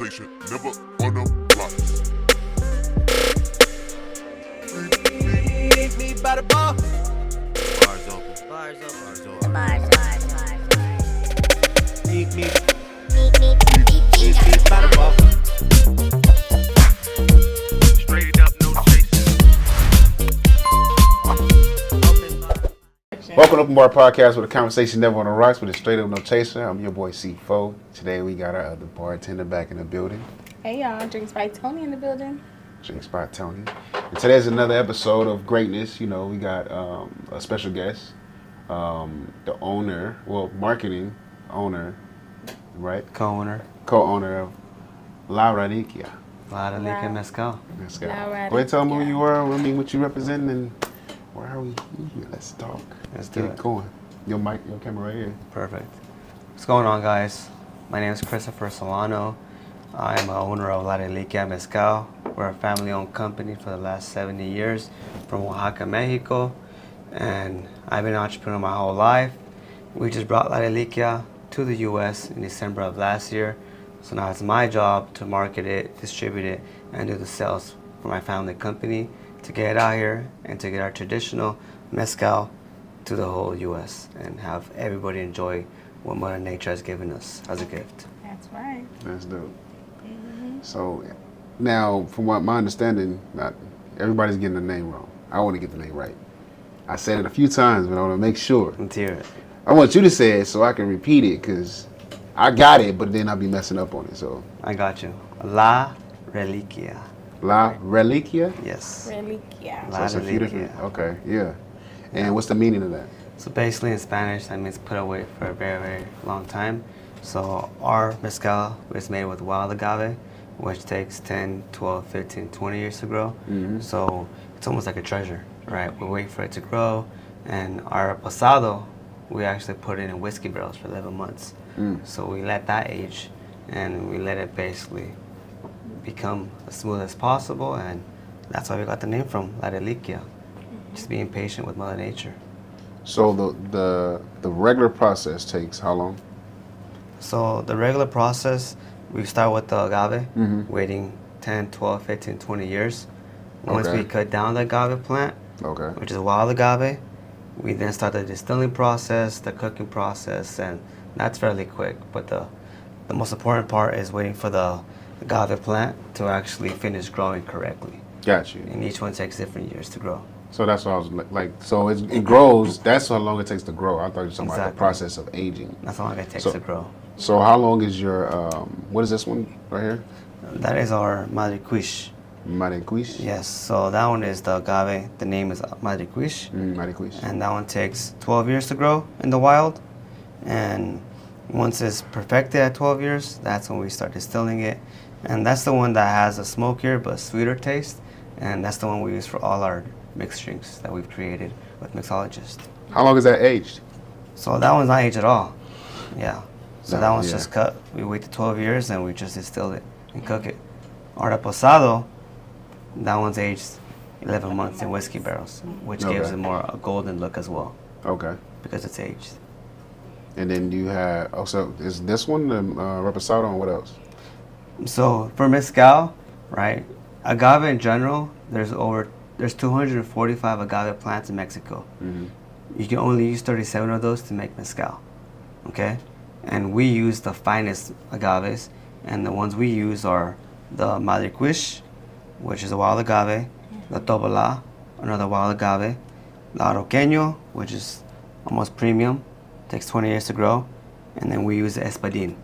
conversation, never on them blocks. Meet me by the bar. Bars open. Bars open. Bars open. Meet me by the bar. Straight up, no chasing. Welcome to Open Bar Podcast with a conversation never on the rocks with a straight up no chaser. I'm your boy C4. Today we got our other bartender back in the building. Hey y'all, Drinks by Tonii in the building. Drinks by Tonii. And today's another episode of greatness. You know, we got a special guest, the owner, marketing owner, right? Co-owner. Co-owner of La Reliquia. Reliquia Mezcal. Mezcal. La Go ahead and tell them who Reliquia. you are, what you represent, and where are we here? Let's talk. Let's Get do it it. going. Your mic, your camera right here. Perfect. What's going on, guys? My name is Christopher Solano. I'm the owner of La Reliquia Mezcal. We're a family-owned company for the last 70 years from Oaxaca, Mexico. And I've been an entrepreneur my whole life. We just brought La Reliquia to the U.S. in December of last year. So now it's my job to market it, distribute it, and do the sales for my family company to get it out here and to get our traditional mezcal to the whole U.S. and have everybody enjoy what Mother Nature has given us as a gift. That's right. That's dope. So now, from what my understanding, not everybody's getting the name wrong. I want to get the name right. I said it a few times, but I want to make sure. Let's hear it. I want you to say it so I can repeat it, because I got it, but then I'll be messing up on it. So, I got you. La Reliquia. La Reliquia? Yes. Reliquia. La So it's a few Reliquia. different. Okay, yeah. And what's the meaning of that? So basically in Spanish, that means put away for a very, very long time. So our mezcal is made with wild agave, which takes 10, 12, 15, 20 years to grow. So it's almost like a treasure, right? We wait for it to grow. And our pasado, we actually put it in whiskey barrels for 11 months. So we let that age, and we let it basically become as smooth as possible. And that's why we got the name from, La Reliquia. Just being patient with Mother Nature. So the regular process takes how long? So the regular process, we start with the agave, waiting 10, 12, 15, 20 years. Once Okay. we cut down the agave plant, Okay. which is wild agave, we then start the distilling process, the cooking process, and that's fairly quick. But the most important part is waiting for the agave plant to actually finish growing correctly. Got you. And each one takes different years to grow. So that's what I was like. So it grows. That's how long it takes to grow. I thought you were talking about the Exactly. process of aging. That's how long it takes So- to grow. So how long is your what is this one right here? That is our Maricuish. Maricuish? Yes, so that one is the agave. The name is Maricuish. Maricuish. And that one takes 12 years to grow in the wild. And once it's perfected at 12 years, that's when we start distilling it. And that's the one that has a smokier but sweeter taste. And that's the one we use for all our mixed drinks that we've created with mixologists. How long is that aged? So that one's not aged at all. Yeah. So No, that one's yeah. just cut. We wait to 12 years and we just distill it and cook it. Our reposado, that one's aged 11 months in whiskey barrels, which gives Okay. it more a golden look as well Okay. because it's aged. And then you have so is this one the reposado and what else? So for mezcal, right, agave in general, there's 245 agave plants in Mexico. You can only use 37 of those to make mezcal, okay? And we use the finest agaves, and the ones we use are the Maricuish, which is a wild agave, the Tobola, another wild agave, La Roqueño, which is almost premium, takes 20 years to grow, and then we use the Espadin.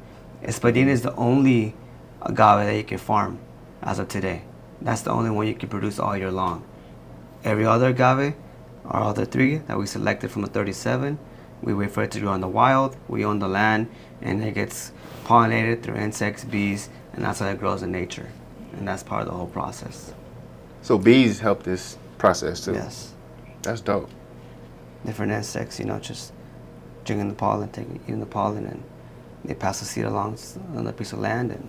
Espadin is the only agave that you can farm as of today. That's the only one you can produce all year long. Every other agave, our other three that we selected from the 37, we wait for it to grow in the wild, we own the land, and it gets pollinated through insects, bees, and that's how it grows in nature. And that's part of the whole process. So bees help this process too. Yes. That's dope. Different insects, just drinking the pollen, eating the pollen, and they pass the seed along another piece of land, and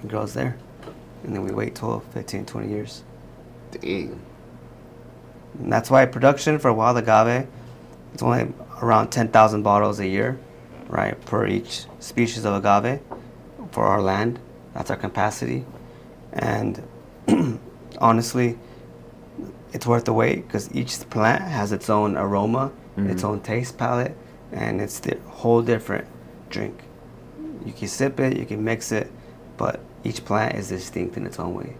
it grows there. And then we wait 12, 15, 20 years. Dang. And that's why production for wild agave, it's only around 10,000 bottles a year, right, per each species of agave for our land. That's our capacity. And honestly, it's worth the wait because each plant has its own aroma, its own taste palette, and it's a whole different drink. You can sip it, you can mix it, but each plant is distinct in its own way.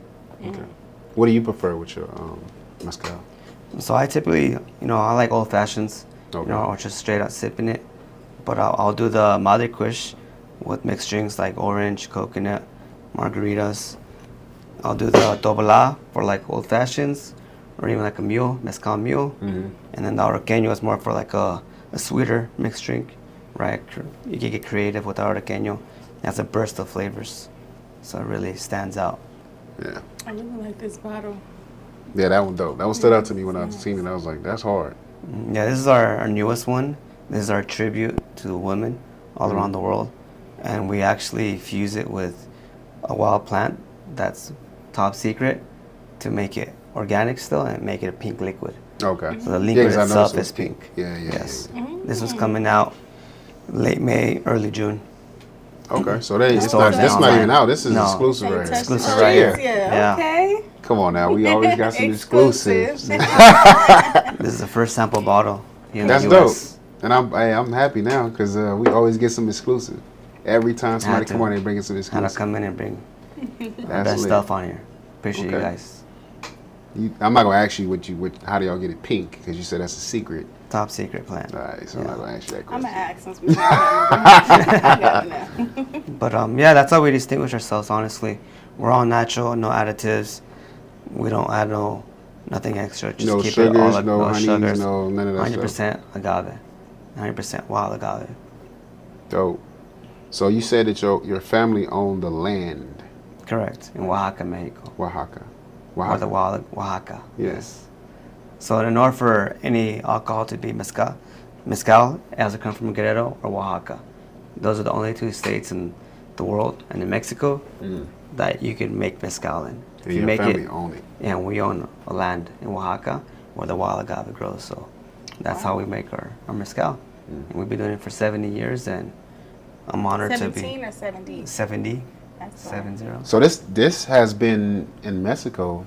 Okay. What do you prefer with your mezcal? So I typically, I like old fashions, Okay. or just straight out sipping it. But I'll do the Madre Kush with mixed drinks like orange, coconut, margaritas. I'll do the Dobala for like old fashions, or even like a mule, mezcal mule. And then the Araqueño is more for like a sweeter mixed drink, right? You can get creative with the Araqueño. It has a burst of flavors, so it really stands out. Yeah. I really like this bottle. Yeah, that one dope. That one stood out to me when I seen it. I was like, that's hard. Yeah, this is our newest one. This is our tribute to the women all around the world. And we actually fuse it with a wild plant that's top secret to make it organic still and make it a pink liquid. Okay. So the liquid 'cause I itself noticed it was is pink. Yeah. Yes. This was coming out late May, early June. Okay, so it's stores not, this not online. even out. This is No. exclusive They right here. touched the Exclusive right here. cheese, Yeah. Yeah. Okay. Come on now, we always got some exclusives. This is the first sample bottle here in That's the dope. US. And I'm happy now because we always get some exclusive. Every time somebody Had to. come on, they bring us some Had to exclusive. come in and bring the That's best lit. stuff on here. Appreciate you Okay. guys. I'm not gonna ask you how do y'all get it pink because you said that's a secret. Top secret plant. All right, so I'm not gonna ask you that I'm question. gonna ask since we I gotta know. But yeah, that's how we distinguish ourselves. Honestly, we're all natural, no additives. We don't add nothing extra. Just No keep sugars, it all no honeys, sugars. no none of that 100% stuff. agave, 100% wild agave. Dope. So you said that your family owned the land, Correct, in Oaxaca, Mexico. Oaxaca. Or the wild Oaxaca. Yes. So in order for any alcohol to be mezcal, it has to come from Guerrero or Oaxaca. Those are the only two states in the world and in Mexico that you can make mezcal in. If And you your make family it, own it. yeah, we own a land in Oaxaca where the wild agave grows. So that's how we make our mezcal. And we've been doing it for 70 years, and I'm honored to be 17 or 70? 70, That's 70, So this has been in Mexico.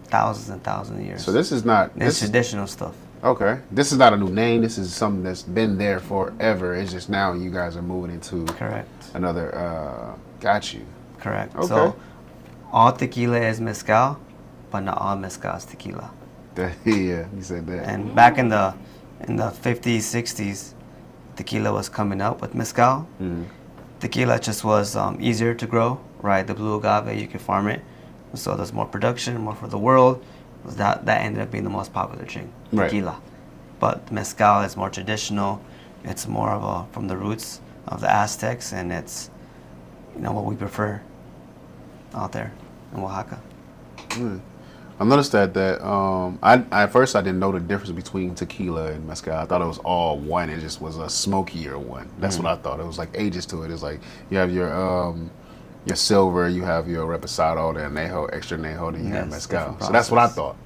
thousands and thousands of years. So this is not It's traditional stuff. okay. This is not a new name. This is something that's been there forever. It's just now you guys are moving into Correct. another. Got you. Correct. Okay. So all tequila is mezcal, but not all mezcal is tequila. Yeah, you said that. And back in the 50s, 60s, tequila was coming up with mezcal. Tequila just was easier to grow, right? The blue agave, you can farm it. So there's more production, more for the world. That ended up being the most popular drink, Right. tequila. But mezcal is more traditional. It's more of from the roots of the Aztecs, and it's what we prefer out there in Oaxaca. I noticed that at first I didn't know the difference between tequila and mezcal. I thought it was all one. It just was a smokier one. That's what I thought. It was like ages to it. It's like you have your silver, you have your reposado, then añejo, extra añejo, then you have Yes, mezcal. different So that's what I process. thought.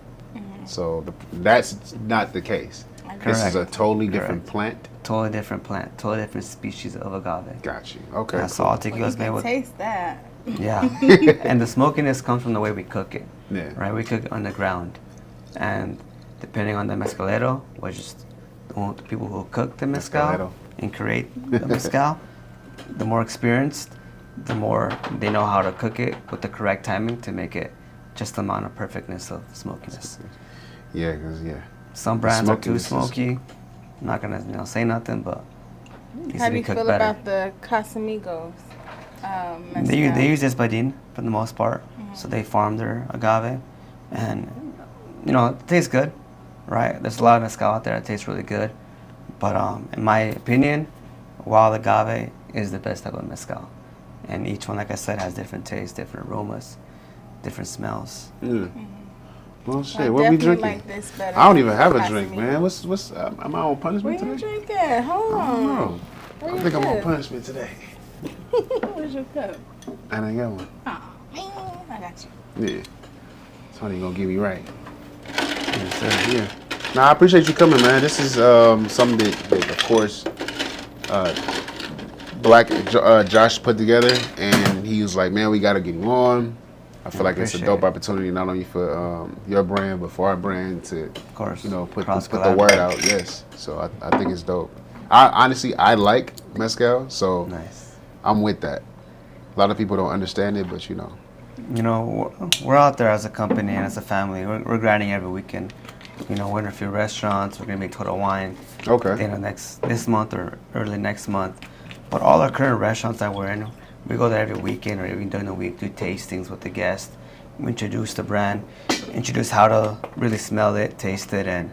So that's not the case. This is a Correct. totally different Correct. plant. Totally different plant, totally different species of agave. Got you. Okay. Yeah, so all tequila is You made can with. taste that. Yeah, and the smokiness comes from the way we cook it. Yeah. Right, we cook it on the ground, and depending on the mezcalero, which is the people who cook the mezcal Mezcalero. and create the mezcal, the more experienced, the more they know how to cook it with the correct timing to make it just the amount of perfectness of smokiness. Yeah, 'cause, yeah. Some brands are too Smokiness is- smoky. I'm not gonna say nothing, but needs How to do be you cooked feel better. about the Casamigos? They use espadín for the most part, so they farm their agave, and it tastes good, right? There's a lot of mezcal out there that tastes really good, but in my opinion, wild agave is the best type of mezcal, and each one, like I said, has different tastes, different aromas, different smells. Well, shit. I What we definitely drinking? like this better. I don't even have a than drink, Casamigos. man. What's am I on punishment What you today? drinking? Hold I don't know. Where I your think I'm on cup? punishment today. Where's your cup? I didn't get one. Oh, man, I got you. Yeah. Tony gonna get me right. Yes, sir. Yeah. Nah, I appreciate you coming, man. This is something that of course, Black Josh put together, and and he was like, man, we got to get him on. I feel like it's a dope opportunity, not only for your brand, but for our brand to, Of course. you know, put the Cross-collaborate. word out. Yes. So I think it's dope. I like mezcal, so Nice. I'm with that. A lot of people don't understand it, but you know. You know, we're out there as a company and as a family. We're grinding every weekend. You know, we're in a few restaurants. We're gonna make Total Wine. Okay. You know, this month or early next month. But all our current restaurants that we're in, we go there every weekend or even during the week, do tastings with the guests. We introduce the brand, introduce how to really smell it, taste it, and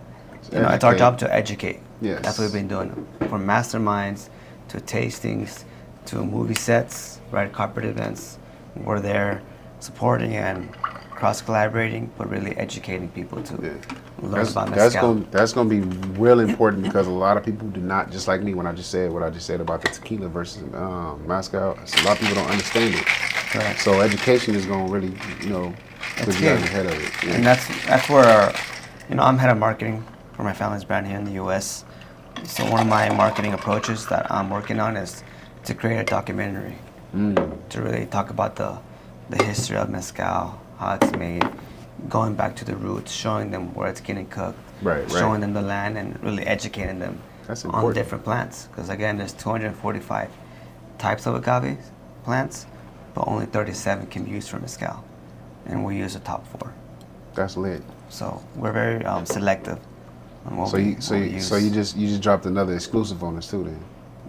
you know, it's our Educate. job to educate. Yes. That's what we've been doing, from masterminds to tastings to movie sets, red carpet events. We're there supporting and cross collaborating, but really educating people to learn about mezcal. That's gonna be real important because a lot of people do not, just like me when I just said what I just said about the tequila versus mezcal. A lot of people don't understand it. Correct. So education is gonna really, you know, put you guys ahead of it. Yeah. And that's where, you know, I'm head of marketing for my family's brand here in the U.S. So one of my marketing approaches that I'm working on is to create a documentary to really talk about the history of mezcal, how it's made, going back to the roots, showing them where it's getting cooked, Right. showing them the land, and really educating them That's on important. different plants. Because again, there's 245 types of agave plants, but only 37 can be used for mezcal, and we use the top 4. That's lit. So we're very selective on what So we you use. just dropped another exclusive on us too. Then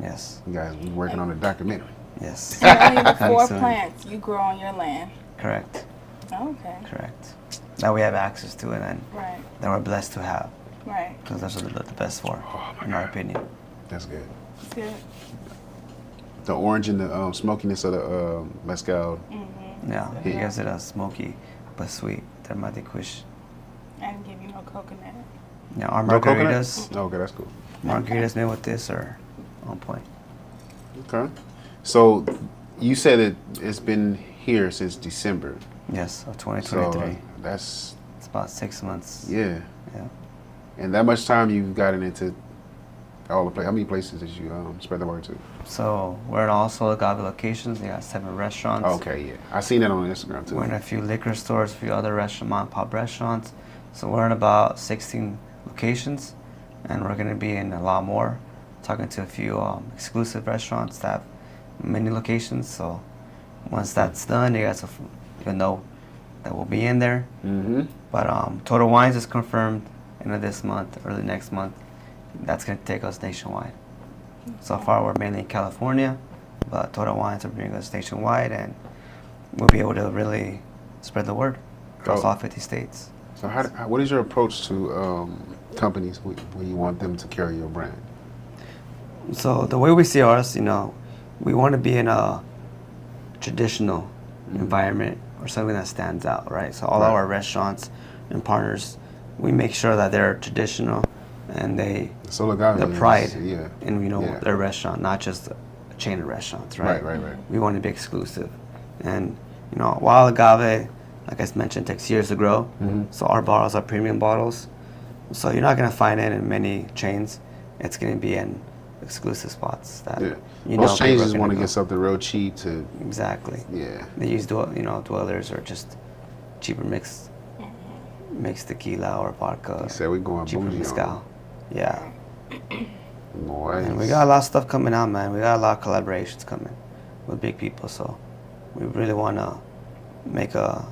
Yes, you guys be working on a documentary. yes. And only the 4 Soon. plants you grow on your land. Correct, Okay. correct. That we have access to, and then Right. that we're blessed to have, Right. because those are the best 4, in our opinion. That's good. Good. The orange and the smokiness of the mezcal. Yeah, he Yeah. gives it a smoky but sweet dermatiquish. I didn't give you no coconut. Yeah, our No coconut? margaritas, Okay, that's cool. margaritas made with this are on point. Okay. So you said it's been here since December. Yes, of So 2023. that's It's about 6 months. yeah. Yeah. And that much time you've gotten into all the places. How many places did you spread the word to? So we're in all Solo Agave locations. We got 7 restaurants. Okay, yeah. I seen that on Instagram too. We're in a few liquor stores, a few other mom and pop restaurants. So we're in about 16 locations, and we're going to be in a lot more. Talking to a few exclusive restaurants that have many locations. So once that's done, you guys will know that we'll be in there. Mm-hmm. But Total Wines is confirmed end of this month, early next month. That's going to take us nationwide. So far, we're mainly in California, but Total Wines will bring us nationwide, and we'll be able to really spread the word across Oh. all 50 states. So what is your approach to companies when you want them to carry your brand? So the way we see ours, you know, we want to be in a traditional environment or something that stands out, right? So all of our restaurants and partners, we make sure that they're traditional and they Solo Agave the is- pride yeah. in, you know, Yeah. their restaurant, not just a chain of restaurants, right? Right. We want to be exclusive. And, you know, while agave, like I mentioned, takes years to grow, so our bottles are premium bottles. So you're not going to find it in many chains. It's going to be in exclusive spots that, Yeah. you know, Most people are changes gonna want to go. get something real cheap to, Exactly. yeah. They use, dwellers or just cheaper mixed tequila or vodka. He said we going cheaper bougie on mezcal. Yeah. Nice. And we got a lot of stuff coming out, man. We got a lot of collaborations coming with big people. So we really want to make a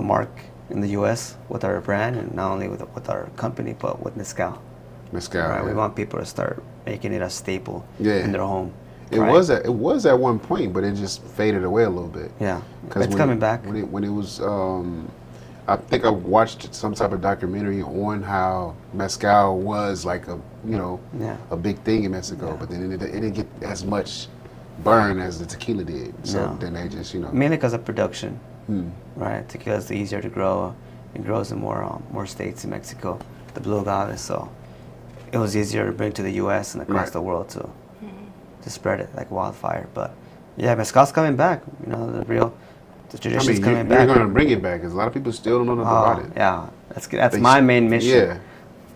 mark in the U.S. with our brand, and not only with our company, but with mezcal. Mezcal. Right? yeah. We want people to start making it a staple Yeah. in their home. It right? was at one point, but it just faded away a little bit. Yeah. Because It's coming back. When it was, I think I watched some type of documentary on how mezcal was like Yeah. a big thing in Mexico, Yeah. but then it didn't get as much burn as the tequila did. So No. then they just Mainly because of production. Hmm. Right, tequila is easier to grow. It grows in more states in Mexico, the blue agave. So it was easier to bring to the U.S. and across Right. the world to spread it like wildfire. But yeah, mezcal's coming back. You know, the tradition's coming you're back. gonna bring it back because a lot of people still don't know nothing about it. Yeah, that's They my should- main mission Yeah.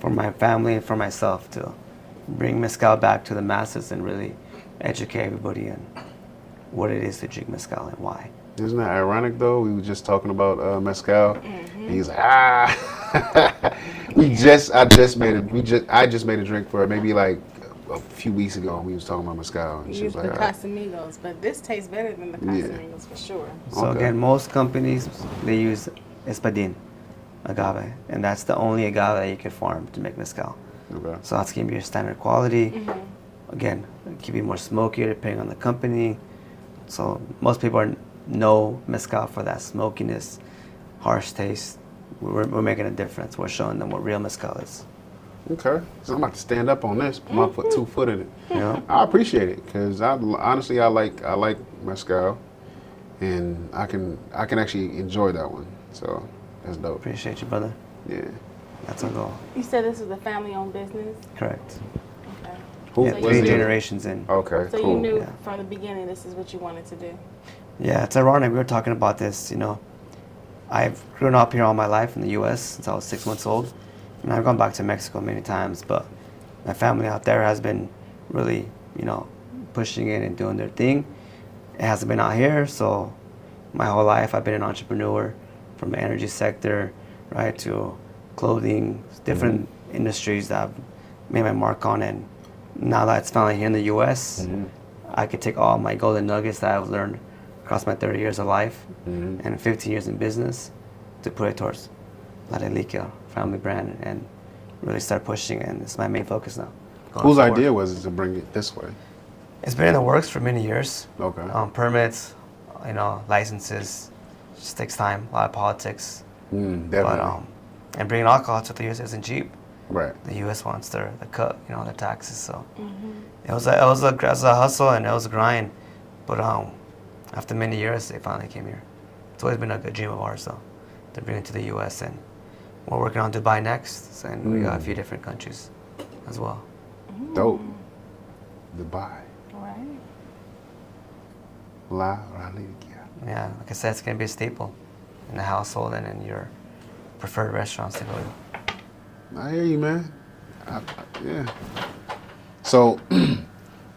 for my family and for myself, to bring mezcal back to the masses and really educate everybody and what it is to drink mezcal and why. Isn't that ironic though? We were just talking about mezcal. And he's like, I just made a drink for her maybe like a few weeks ago. We was talking about mezcal, and You she was use like, the Casamigos, but this tastes better than the Casamigos for sure. So Okay. again, most companies, they use espadín, agave, and that's the only agave that you can farm to make mezcal. okay. So that's gonna be your standard quality. Again, it can be more smokier depending on the company. So most people know mezcal for that smokiness, harsh taste. We're making a difference. We're showing them what real mezcal is. Okay, so I'm about to stand up on this, put my 2 foot in it. You know? I appreciate it because honestly I like mezcal, and I can actually enjoy that one. So that's dope. Appreciate you, brother. Yeah. That's our goal. You said this was a family-owned business? Correct. Okay. Who Yeah, So was 3 it? generations in. Okay, So cool. you knew Yeah. from the beginning this is what you wanted to do? Yeah, it's ironic. We were talking about this, you know. I've grown up here all my life in the U.S. since I was 6 months old. And I've gone back to Mexico many times, but my family out there has been really, you know, pushing it and doing their thing. It hasn't been out here, so my whole life I've been an entrepreneur from the energy sector, right, to clothing, different industries that I've made my mark on. And now that it's finally here in the U.S., I could take all my golden nuggets that I've learned across my 30 years of life and 15 years in business to put it towards La Reliquia, family brand, and really start pushing it. And it's my main focus now. going Whose forward. idea was it to bring it this way? It's been in the works for many years. Okay. Permits, you know, licenses, just takes time, a lot of politics. Definitely. But and bringing alcohol to the U.S. isn't cheap. right. The U.S. wants the cut, you know, their taxes. So it was a hustle and it was a grind. But after many years, they finally came here. It's always been a good dream of ours, though, to bring it to the U.S. And we're working on Dubai next, and we got a few different countries as well. Dope. Dubai. Right. La Reliquia. Yeah, like I said, it's gonna be a staple in the household and in your preferred restaurants to go to. I hear you, man. Yeah. So,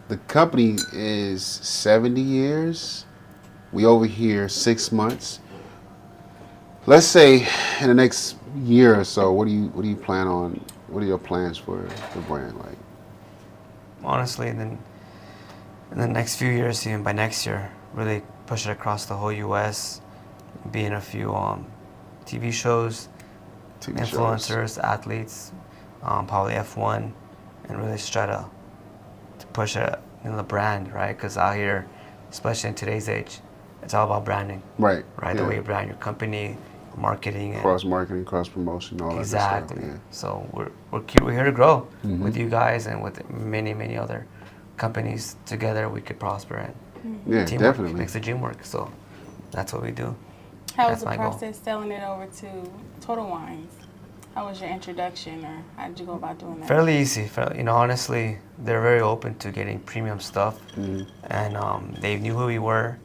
the company is 70 years. We over here 6 months. Let's say in the next year or so, what do you plan on? What are your plans for the brand? Like, Honestly, then in the next few years, even by next year, really push it across the whole U.S. Be in a few TV shows, TV influencers, athletes, probably F1, and really just try to push it, you know, the brand, right? Because out here, especially in today's age, it's all about branding, right? right? The way you brand your company, marketing, and Cross marketing, cross promotion, all exactly. that good stuff. So we're here to grow with you guys and with many other companies. Together, we could prosper and Yeah, teamwork definitely. makes the dream work. So that's what we do. How That's was the my goal. process selling it over to Total Wines? How was your introduction, or how did you go about doing that? Fairly easy. You know, honestly, they're very open to getting premium stuff, and they knew who we were.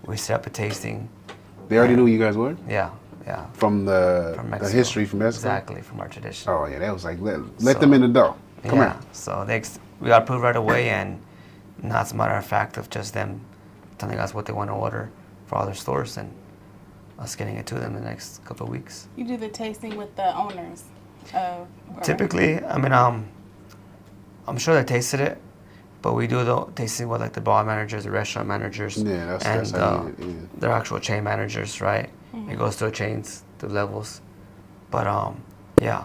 We set up a tasting. They already knew who you guys were Yeah. from the Mexico. history from Mexico. Exactly, from our tradition. Oh yeah, that was like let So- them in the door. Come yeah. here. So we got approved right away, and now it's a matter of fact of just them telling us what they want to order for all their stores and us getting it to them in the next couple of weeks. You do the tasting with the owners of... or- Typically, I mean, I'm sure they tasted it, but we do the tasting with like the bar managers, the restaurant managers, Yeah, that's and how you need it, yeah. their actual chain managers, right? It goes through chains, through levels. But yeah,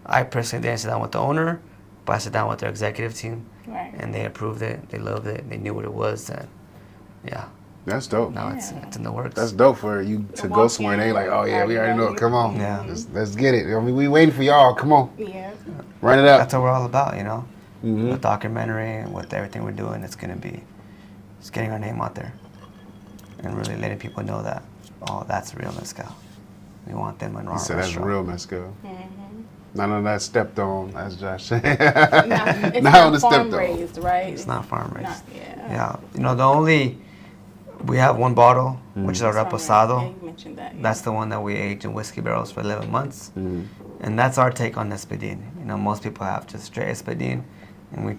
I personally didn't sit down with the owner, but I sat down with their executive team, Right. and they approved it, they loved it, they knew what it was, and yeah, That's dope. now it's in the works. That's dope for you to go somewhere and they like, oh yeah, we already know. Come on, Yeah. let's get it. I mean, we waiting for y'all. Come on, Yeah. run it up. That's what we're all about, you know. With documentary and with everything we're doing, it's getting our name out there, and really letting people know that, oh, that's real mezcal. We want them in our He said that's restaurant. real mezcal. None of that stepped on, as Josh said. It's Not on the not step farm though. raised, right? It's not farm raised. Not- yeah. Yeah, you know, we have one bottle, which is our Farm raised. reposado. Yeah, you mentioned that. Yeah. That's the one that we aged in whiskey barrels for 11 months. And that's our take on espadín. You know, most people have just straight espadín, and we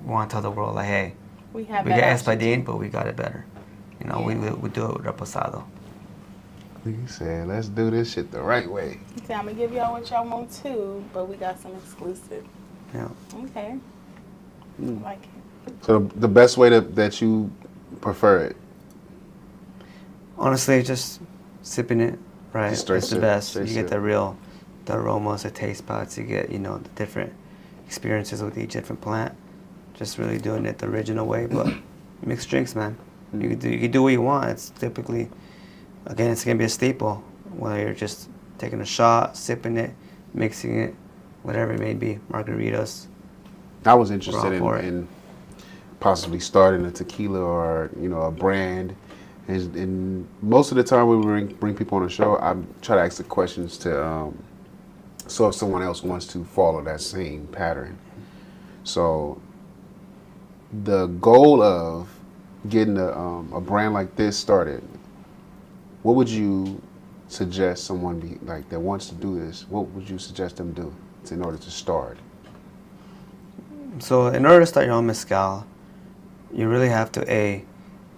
want to tell the world, like, hey, we have we that got option. espadín, but we got it better. You know, we do it with reposado. He said, let's do this shit the right way. Okay, I'm gonna give y'all what y'all want too, but we got some exclusive. Yeah. Okay. Like it. So the best way that you prefer it? Honestly, just sipping it, right? Just straight It's the sip, best. straight You sip. get the aromas, the taste buds. You get, you know, the different experiences with each different plant. Just really doing it the original way, but mixed drinks, man. You can do what you want. It's typically, again, it's gonna be a staple. Whether you're just taking a shot, sipping it, mixing it, whatever it may be, margaritas. I was interested We're all for it. in possibly starting a tequila or, you know, a brand. And most of the time when we bring people on the show, I try to ask the questions to, so if someone else wants to follow that same pattern. So the goal of getting a brand like this started, what would you suggest someone that wants to do this? What would you suggest them do in order to start? So in order to start your own mezcal, you really have to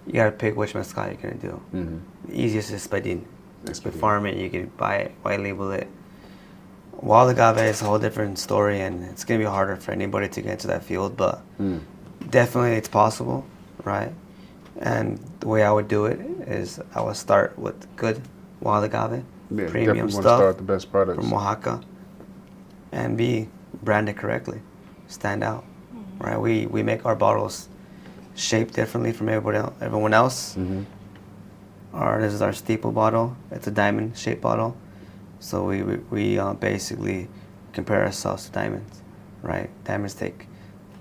you gotta pick which mezcal you're gonna do. Mm-hmm. The easiest is espadín. You Espadín. can farm it, you can buy it, white label it. Wild agave is a whole different story, and it's gonna be harder for anybody to get into that field, but definitely it's possible, right? And the way I would do it is I would start with good wild agave, Yeah, premium definitely want to stuff start the best products. from Oaxaca, and be branded correctly, stand out, right? We make our bottles shaped differently from everyone else. Mm-hmm. This is our staple bottle. It's a diamond shaped bottle, so we basically compare ourselves to diamonds, right? Diamonds take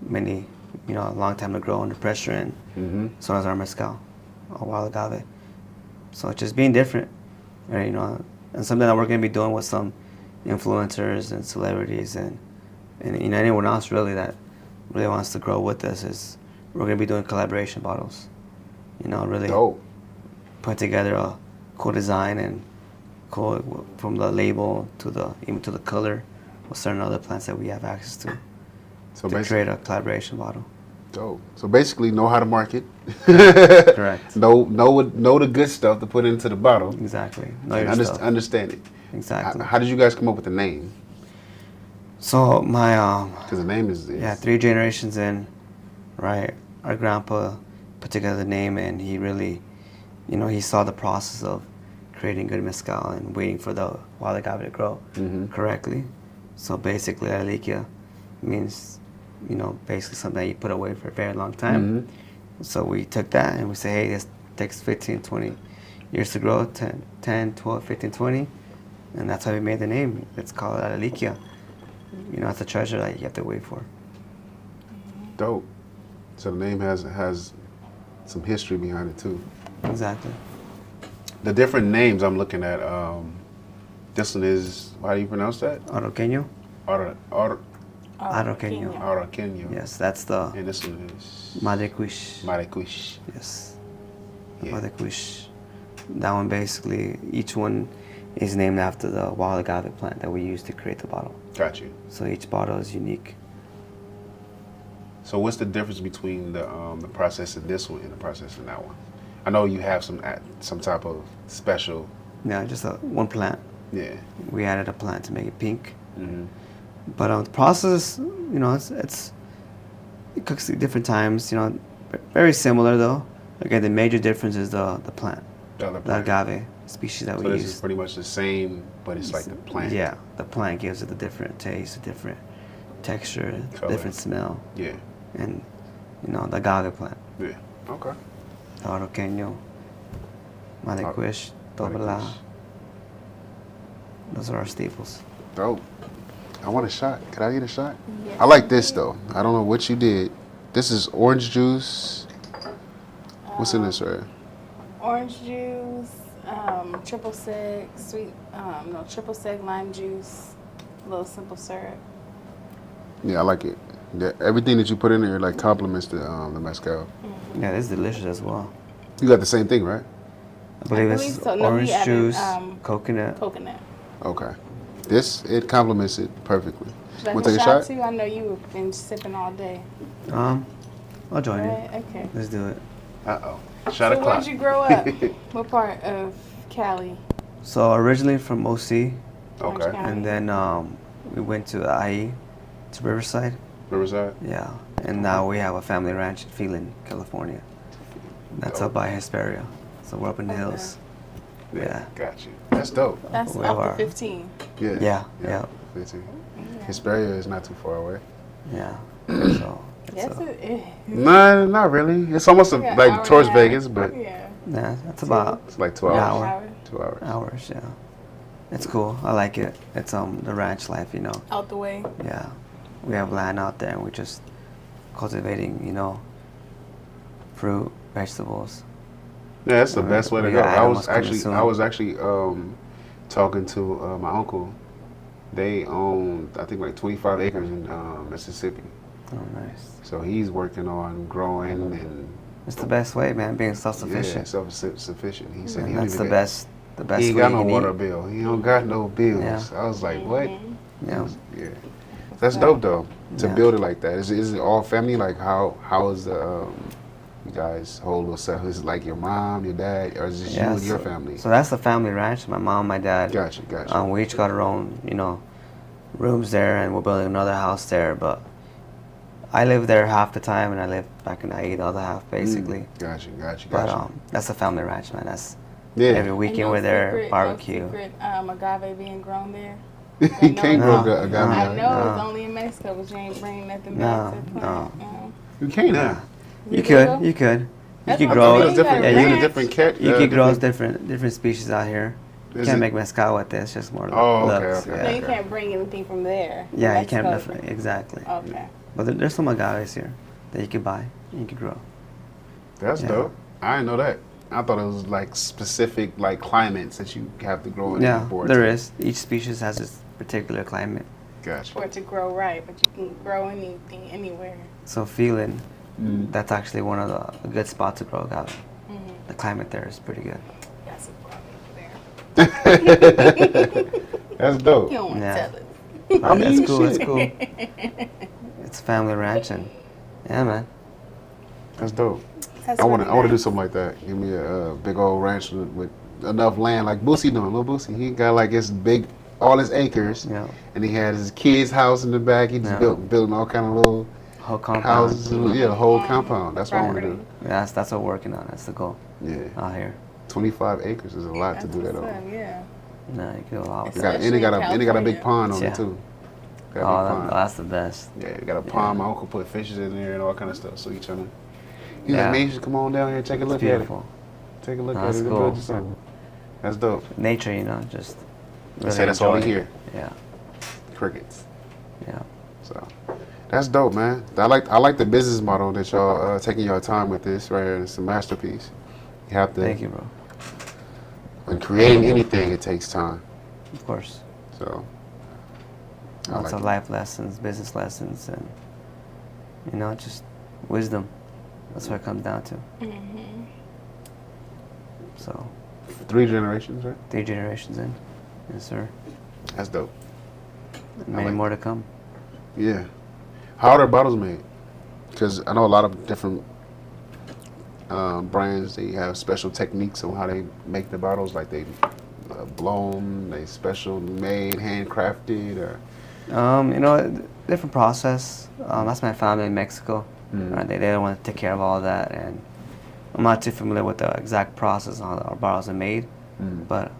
a long time to grow under pressure, and so does our mezcal, our wild agave. So it's just being different, right? You know, and something that we're gonna be doing with some influencers and celebrities and you know, anyone else really that really wants to grow with us is we're gonna be doing collaboration bottles. You know, really Dope. put together a cool design and cool from the label even to the color with certain other plants that we have access to. So To basically, create a collaboration bottle. dope. So basically, know how to market. Correct. know the good stuff to put into the bottle. Exactly. Know And your stuff. understand it. Exactly. How did you guys come up with the name? So my Because the name is 3 generations in, right? Our grandpa put together the name, and he really, you know, he saw the process of creating good mezcal and waiting for the wild agave to grow correctly. So basically, Reliquia means, you know, basically something that you put away for a very long time. So we took that and we said, hey, this takes 15, 20 years to grow, 10, 12, 15, 20. And that's how we made the name. It's called Reliquia. You know, it's a treasure that you have to wait for. dope. So the name has some history behind it too. Exactly. The different names I'm looking at. This one is, how do you pronounce that? Arroqueño? Arroqueño. Arroqueño. Yes, that's the And this one is Maricuish. Maricuish. Yes. The Yeah. Maricuish. That one basically, each one is named after the wild agave plant that we use to create the bottle. Got you. So each bottle is unique. So what's the difference between the process in this one and the process in that one? I know you have some type of special. Yeah, just one plant. Yeah. We added a plant to make it pink. Mm-hmm. But the process, you know, it cooks at different times. You know, very similar though. Again, the major difference is the plant, The other the plant. agave species that So we this use. is pretty much the same, but it's like the plant. Yeah, the plant gives it a different taste, a different texture, Color. different smell, Yeah. and you know the agave plant, Yeah. Okay. the Arroqueño, Maricuish, Dobla. Maricuish. Those are our staples. Dope. I want a shot. Could I get a shot? Yes, I like this though. I don't know what you did. This is orange juice. What's in this, right? Orange juice, triple sec, triple sec lime juice, a little simple syrup. Yeah, I like it. Yeah, everything that you put in there like complements the mezcal. Yeah, this is delicious as well. You got the same thing, right? I believe this believe is so. No, we orange added, juice, Coconut. Okay. It complements it perfectly. Should I Want take to take a shot? too? I know you have been sipping all day. I'll join you. Right? Okay. Let's do it. Uh-oh. Shot So o'clock. where'd you grow up? What part of Cali? So originally from OC, Orange Okay. County? and then we went to IE, to Riverside. Riverside. Yeah, and now we have a family ranch in Phelan, California. That's up by Hesperia. So we're up in the Okay. hills. Yeah. Got you. That's dope. That's We off are. the 15. Yeah. Yeah. 15. Hesperia is not too far away. Yeah. So Yes, it is. No, not really. It's almost Yeah, hour like and towards a half. Vegas, but Yeah. yeah, that's about it's like 2 an hours. hour. 2 hours. Hours. Yeah. It's cool. I like it. It's the ranch life, you know. Out the way. Yeah. We have land out there, and we're just cultivating, you know, fruit, vegetables. Yeah, that's the best way to We go. got I animals was coming actually, soon. I was actually talking to my uncle. They own, I think, like 25 acres in Mississippi. Oh, nice. So he's working on growing and It's the best way, man. Being yeah, self-sufficient. self-sufficient. He said And he don't that's even the best. The best He ain't way got you no can water eat. bill. He don't got no bills. Yeah. I was like, what? Yeah. Yeah. That's dope though. To Yeah. build it like that. Is it all family? Like how is the you guys whole little set? Is it like your mom, your dad, or is it just you and your family? So that's the family ranch. My mom, my dad. Gotcha. We each got our own, you know, rooms there, and we're building another house there. But I live there half the time, and I live back in IE the other half, basically. Gotcha. But that's a family ranch, man. That's Yeah. every weekend we're there, barbecue. No secret, agave being grown there. You can't No, grow agave. no. I know it's No. only in Mexico, but you ain't bringing nothing No, back to the no. plant. You can't. Huh? You could. You That's could what grow. I'm It's saying. different. Yeah, You you get a ranch. different cat. You could grow different species out here. You Is can't it- make mezcal with this. Just more Oh, okay, looks. okay. So Yeah, you can't bring anything from there. yeah, you can't Mexico. definitely exactly. Okay. But there's some agaves here that you could buy. And you could grow. That's Yeah. dope. I didn't know that. I thought it was like specific like climates that you have to grow in. Yeah, for it there to- is. Each species has its particular climate. Gotcha. For it to grow right, but you can grow anything anywhere. So Phelan, that's actually one of a good spot to grow agave. Mm-hmm. The climate there is pretty good. That's a problem there. That's dope. You don't want to Yeah. tell it. I mean, It's cool. shit. It's cool. It's a family ranch, and yeah, man. That's dope. That's I want to. really I want to do nice. something like that. Give me a big old ranch with enough land, like Boosie doing. Little Boosie, he got like his big, all his acres, Yeah, and he had his kid's house in the back. He just Yeah. building all kind of little whole compound. houses. Yeah, the whole compound. That's what I want to do. Yeah, that's what we're working on. That's the goal Yeah, out here. 25 acres is a lot to That's do that what's on. up, yeah. No, you can do a lot with It that. got, and it got a and it got a big California. pond on Yeah. it too. Got a Oh, big pond. that's the best. Yeah, it got a pond. My uncle put fishes in there and all kind of stuff. So he trying to. He's Yeah. like, man, you should come on down here and take a It's look at it. beautiful. Take a look That's at it. cool. Build you something. That's dope. Nature, you know, just. They say that's all they enjoy it. hear. Yeah, Crickets. yeah. So that's dope, man. I like the business model that y'all taking your time with this right here. It's a masterpiece. You have to. Thank you, bro. When creating anything, it takes time. Of course. So. I Lots like of it. life lessons, business lessons, and you know, just wisdom. That's what it comes down to. Mm-hmm. So, 3 generations, right? 3 generations in, yes, sir. That's dope. Many like more to come. Yeah. How are their bottles made? Because I know a lot of different brands. They have special techniques on how they make the bottles. Like they blow them, they special made, handcrafted, or. You know, different process. That's my family in Mexico. Mm. They don't want to take care of all that, and I'm not too familiar with the exact process on how our bottles are made. Mm. But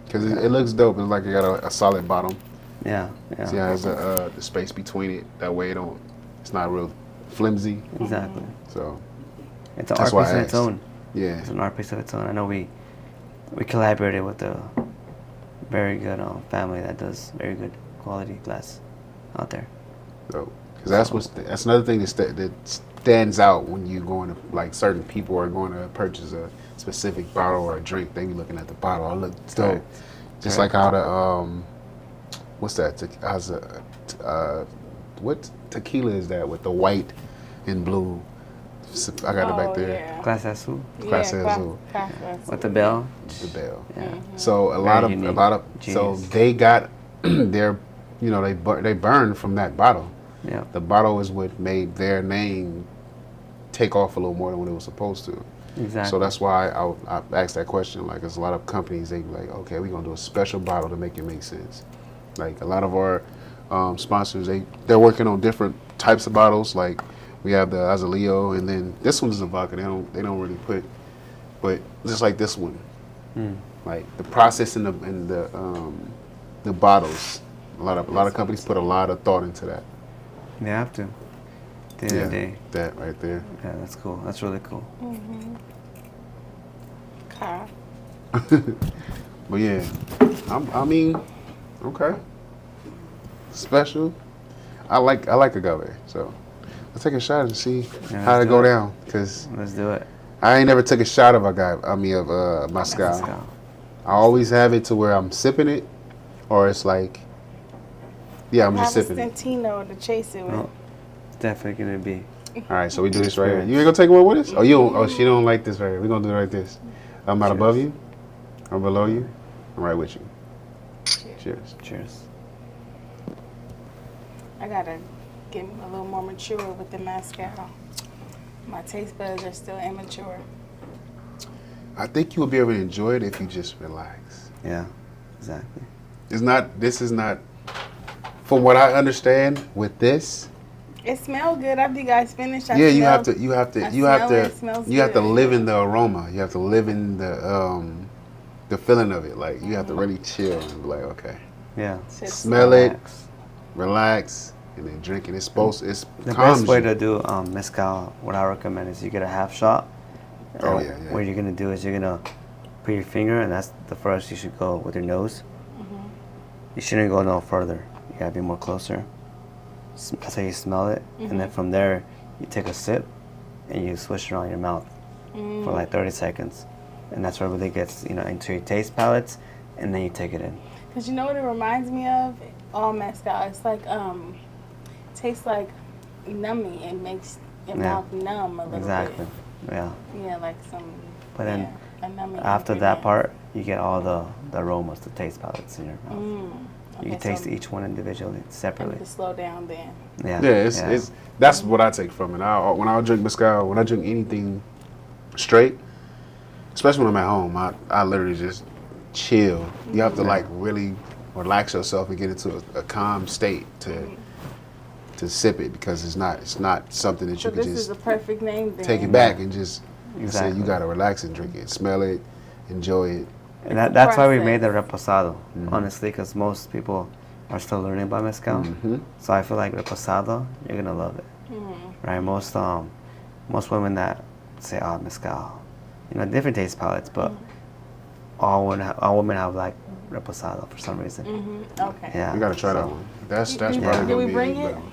Because it looks dope. It's like it got a solid bottom. yeah, yeah, See how it has the space between it. That way it's not real flimsy. exactly. So It's an That's art why piece I of its asked. own. yeah, It's an art piece of its own. I know we collaborated with a very good family that does very good quality glass out there. dope. Because that's another thing that stands out when you going to, like, certain people are going to purchase a specific bottle or a drink. They be looking at the bottle. Oh, look, it's dope. Right. Just Right. like how the what's that? What tequila is that with the white and blue? I got it back there. Yeah. Glass azul Clase Azul. with the bell. The bell. Yeah. So a Very lot of unique. so Genius. they got their, you know, they burn from that bottle. Yeah. The bottle is what made their name take off a little more than what it was supposed to. Exactly. So that's why I asked that question. Like, there's a lot of companies, they be like, okay, we're going to do a special bottle to make it make sense. Like, a lot of our sponsors, they're working on different types of bottles. Like, we have the Azaleo, and then this one's a vodka. They don't really put, but just like this one, like the process in the bottles. A lot of companies put a lot of thought into that. They have to. At the end of the day. That right there. Yeah, that's cool. That's really cool. Okay. But yeah, I mean, okay, special. I like agave, so let's take a shot and see how it go down. Cause Let's do it. I ain't never took a shot of agave. I mean of mezcal. I always have it to where I'm sipping it, or it's like, yeah, I'm just sipping it. Stantino to chase it with. Oh, it's definitely gonna be. All right, so we do this right here. You ain't gonna take one with us? Oh, you don't? Oh, she don't like this right here. We gonna do it like this. I'm not above you. I'm below you. I'm right with you. Cheers. Cheers. I gotta get a little more mature with the mezcal. My taste buds are still immature. I think you will be able to enjoy it if you just relax. Yeah, exactly. This is not, from what I understand with this. It smells good after you guys finish. Yeah, you have to live in the aroma. You have to live in the feeling of it. Like, you have to really chill and be like, okay. Yeah. Smell it, relax, and then drink it. It's The calms best way you. to do mezcal, what I recommend is you get a half shot. Oh, And yeah. What you're gonna do is you're gonna put your finger, and that's the first you should go with your nose. You shouldn't go no further. You gotta be more closer. That's how you smell it, and then from there you take a sip, and you swish it around your mouth for like 30 seconds, and that's where it really gets into your taste palates, and then you take it in. Cause you know what it reminds me of? All mezcal. It's like tastes like numbing. It makes your mouth numb a little Exactly. bit. Yeah. Yeah, like some. But then a numbing after that ingredient. part, you get all the aromas, the taste palates in your mouth. You can Okay, taste so each one individually, I separately. need to slow down then. Yeah. Yeah, it's that's what I take from it. When I drink mezcal, when I drink anything straight, especially when I'm at home, I literally just chill. You have to like really relax yourself and get into a calm state to sip it, because it's not something that So you can this is just a perfect name then. take it back and just Exactly. say you gotta relax and drink it, smell it, enjoy it. And that's why we made the process. reposado, honestly, because most people are still learning about mezcal. So I feel like reposado, you're gonna love it, right? Most women that say, "Oh, mezcal," different taste palettes, but all women have like reposado for some reason. Okay. Yeah. You gotta try that one. That's probably gonna Did we be bring better it? one.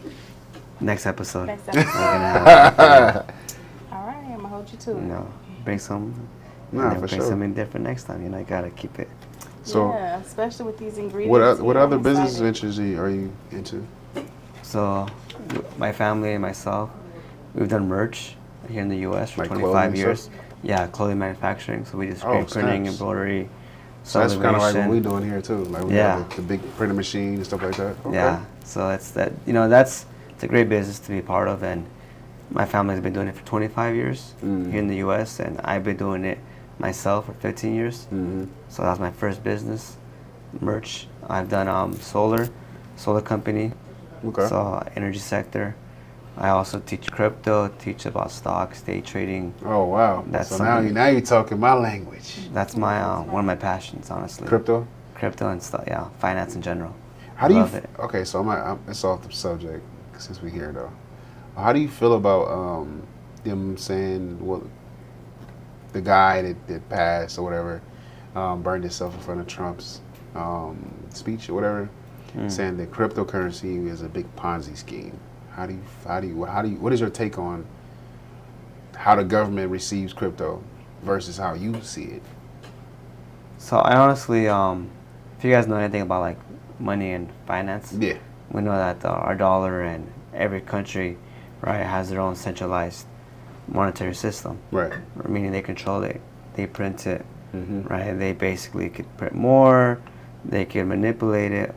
Next episode. Next We're episode. gonna have, All right, I'm gonna hold you to it. bring some. Nah, and then for bring sure. something different next time. You gotta keep it. So, yeah, especially with these ingredients. what other I'm business excited. ventures are you into? So, my family and myself, we've done merch here in the U.S. for Like 25 clothing years. stuff? Yeah, clothing manufacturing. So we do Oh, screen printing, snaps. embroidery, So that's kind of like what sublimation. we doing here too. Like we Yeah. have the big printer machine and stuff like that. Okay. Yeah. So it's that. It's a great business to be part of, and my family's been doing it for 25 years here in the U.S. and I've been doing it myself for 15 years. So that's my first business, merch. I've done solar company. Okay. So energy sector. I also teach crypto, teach about stocks, day trading. Oh wow. That's So now something- you're talking my language. That's my one of my passions, honestly. Crypto. Crypto and stuff. Yeah, finance in general. How do you? Love it. Okay, so it's off the subject since we're here though. How do you feel about them saying the guy that passed or whatever burned himself in front of Trump's speech or whatever, saying that cryptocurrency is a big Ponzi scheme? What is your take on how the government receives crypto versus how you see it? So I honestly, if you guys know anything about like money and finance, Yeah. we know that our dollar and every country, right, has their own centralized monetary system. Right. Meaning they control it, they print it, right? They basically could print more, they could manipulate it,